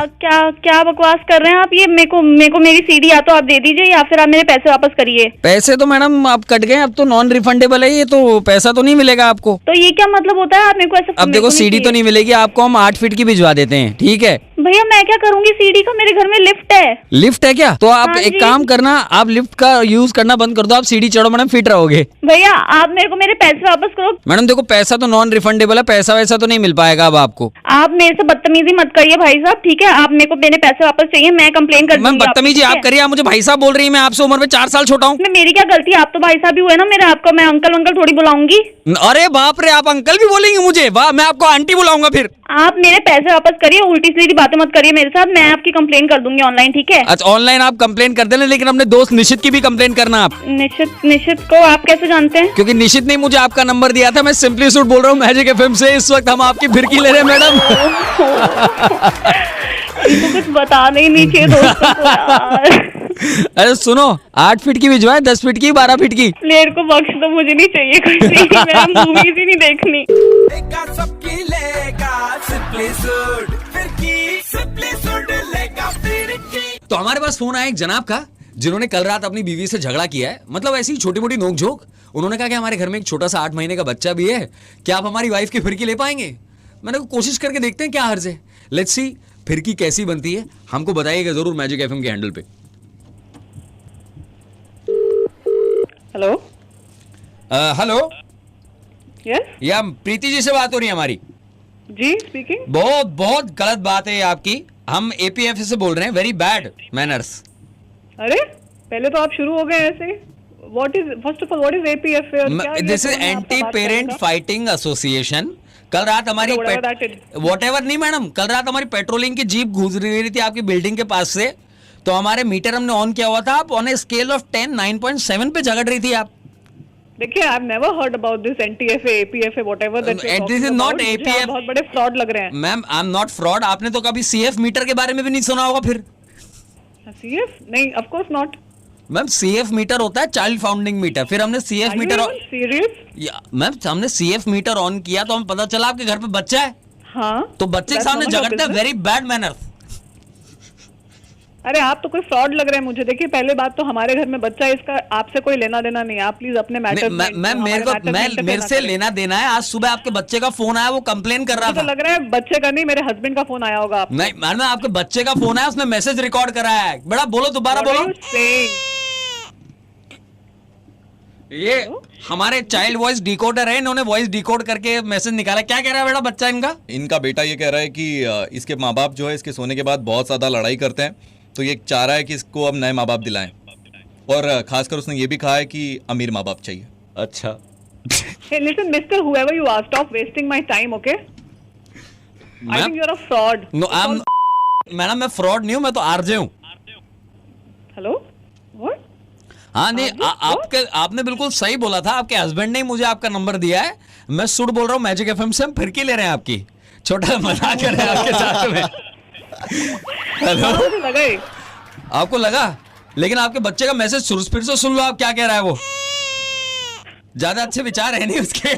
क्या बकवास कर रहे हैं आप? ये मेरे को मेरी सीडी या तो आप दे दीजिए या फिर आप मेरे पैसे वापस करिए। पैसे तो मैडम आप कट गए, अब तो नॉन रिफंडेबल है ये, तो पैसा तो नहीं मिलेगा आपको। तो ये क्या मतलब होता है? आप मेरे को ऐसा अब देखो सीडी तो नहीं मिलेगी आपको, हम 8 फीट की भिजवा देते हैं, ठीक है? भैया मैं क्या करूंगी सीडी का? मेरे घर में लिफ्ट है। लिफ्ट है क्या? तो आप एक काम करना, आप लिफ्ट का यूज करना बंद कर दो, आप सीडी चढ़ो मैडम, फिट रहोगे। भैया आप मेरे को मेरे पैसे वापस करो। मैडम देखो पैसा तो नॉन रिफंडेबल है, पैसा वैसा तो नहीं मिल पाएगा अब आपको। आप मेरे से बदतमीजी मत करिए भाई साहब, ठीक है? आप मेरे को मेरे पैसे वापस चाहिए, मैं कंप्लेन कर दूंगी। मैम बदतमीजी आप करिए, आप मुझे भाई साहब बोल रही है, मैं आपसे उम्र में 4 साल छोटा हूँ। मेरी क्या गलती है? आप तो भाई साहब ही हुए ना मेरे, आपको मैं अंकल वंकल थोड़ी बुलाऊंगी। अरे बाप रे, आप अंकल भी बोलेंगे मुझे? वाह, मैं आपको आंटी बुलाऊंगा फिर। आप मेरे पैसे वापस करिए, उल्टी सीधी बातें मत करिए मेरे साथ, मैं आपकी कंप्लेन कर दूंगी ऑनलाइन, ठीक है? अच्छा ऑनलाइन आप कंप्लेन कर देना, लेकिन अपने दोस्त निशित की भी कंप्लेन करना आप। निशित को आप कैसे जानते हैं? क्योंकि निशित ने मुझे आपका नंबर दिया था। मैं सिंपली सूट बोल रहा हूँ मैजिक एफएम से, इस वक्त हम आपकी फिरकी ले रहे हैं मैडम। इनको कुछ बता नहीं चाहिए दोस्तों को यार। अरे सुनो, 8 फीट की भिजवाए, 10 फीट की, 12 फीट की? मेरे को बख्श दो, मुझे नहीं चाहिए कुछ नहीं, मैं मूवीज ही नहीं देखनी। तो हमारे पास फोन आया एक जनाब का, जिन्होंने कल रात अपनी बीवी से झगड़ा किया है, मतलब ऐसी छोटी मोटी नोकझोंक। उन्होंने कहा कि हमारे घर में एक छोटा सा 8 महीने का बच्चा भी है, क्या आप हमारी वाइफ की फिरकी ले पाएंगे? मैंने कोशिश करके देखते हैं क्या हर्ज है, लेट्स सी। फिरकी कैसी बनती है हमको बताइएगा जरूर मैजिक एफएम के हैंडल पे। हेलो हेलो, यस, या प्रीति जी से बात हो रही है हमारी? जी स्पीकिंग। बहुत बहुत गलत बात है आपकी, हम एपीएफ से बोल रहे हैं, वेरी बैड मैनर्स। अरे पहले तो आप शुरू हो गए ऐसे। What is, first of all what is APF? This is anti parent fighting association. कल रात हमारी वॉट एवर नहीं मैडम, कल रात हमारी पेट्रोलिंग की जीप घुस रही थी आपकी बिल्डिंग के पास से, तो हमारे मीटर हमने ऑन किया हुआ था, आप ऑन ए स्केल ऑफ 10 9.7 पे झगड़ रही थी आप। देखिए, I have never heard about this NTFA, APFA, whatever that you are talking about. Not APF, बहुत बड़े फ्रॉड लग रहे हैं। Ma'am I am not fraud. आपने तो कभी सीएफ मीटर के बारे में भी नहीं सुना होगा फिर? सीएफ नहीं, of course not. Ma'am CF meter होता है चाइल्ड फाउंडिंग मीटर, फिर हमने सीएफ मीटर सीरियस मैम हमने सीएफ मीटर ऑन किया तो हमें पता चला आपके घर पे बच्चा है। हाँ, तो बच्चे के सामने झगड़ते हैं, वेरी बैड मैनर। अरे आप तो कोई फ्रॉड लग रहे हैं मुझे। देखिए, पहले बात तो हमारे घर में बच्चा है, इसका आपसे कोई लेना देना नहीं है। आप प्लीज अपने मैटर मैम मेरे से लेना देना है। आज सुबह आपके बच्चे का फोन आया, वो कंप्लेन कर रहा था। तो लग रहा है बच्चे का नहीं, मेरे हस्बैंड का फोन आया होगा आपको। नहीं मैडम, आपके बच्चे का फोन आया, उसने मैसेज रिकॉर्ड कराया है। बेटा बोलो, दोबारा बोलो। ये हमारे चाइल्ड वॉइस डिकोडर है, इन्होंने वॉइस डिकोड करके मैसेज निकाला। क्या कह रहा है बेटा बच्चा इनका? इनका बेटा ये कह रहा है कि इसके माँ बाप जो है इसके सोने के बाद बहुत ज्यादा लड़ाई करते हैं, तो ये चाह रहा है कि इसको अब नए माँ बाप दिलाएं, और खासकर उसने ये भी कहा है कि अमीर माँ बाप चाहिए। अच्छा। Hey, listen, Mister, whoever you are, stop wasting my time, okay? I think you're a fraud. No, madam मैं फ्रॉड नहीं हूँ, मैं तो आरजे हूँ। Hello, what? हाँ नहीं, आपने बिल्कुल सही बोला था। आपके हस्बैंड ने मुझे आपका नंबर दिया है। मैं सुट बोल रहा हूँ, मैजिक एफएम से हम फिरकी ले रहे हैं आपकी। छोटा मजाक कर रहे हैं आपके साथ में। हेलो, आपको लगा? लेकिन आपके बच्चे का मैसेज फिर से सुन लो आप, क्या कह रहा है वो। ज्यादा अच्छे विचार है नहीं उसके।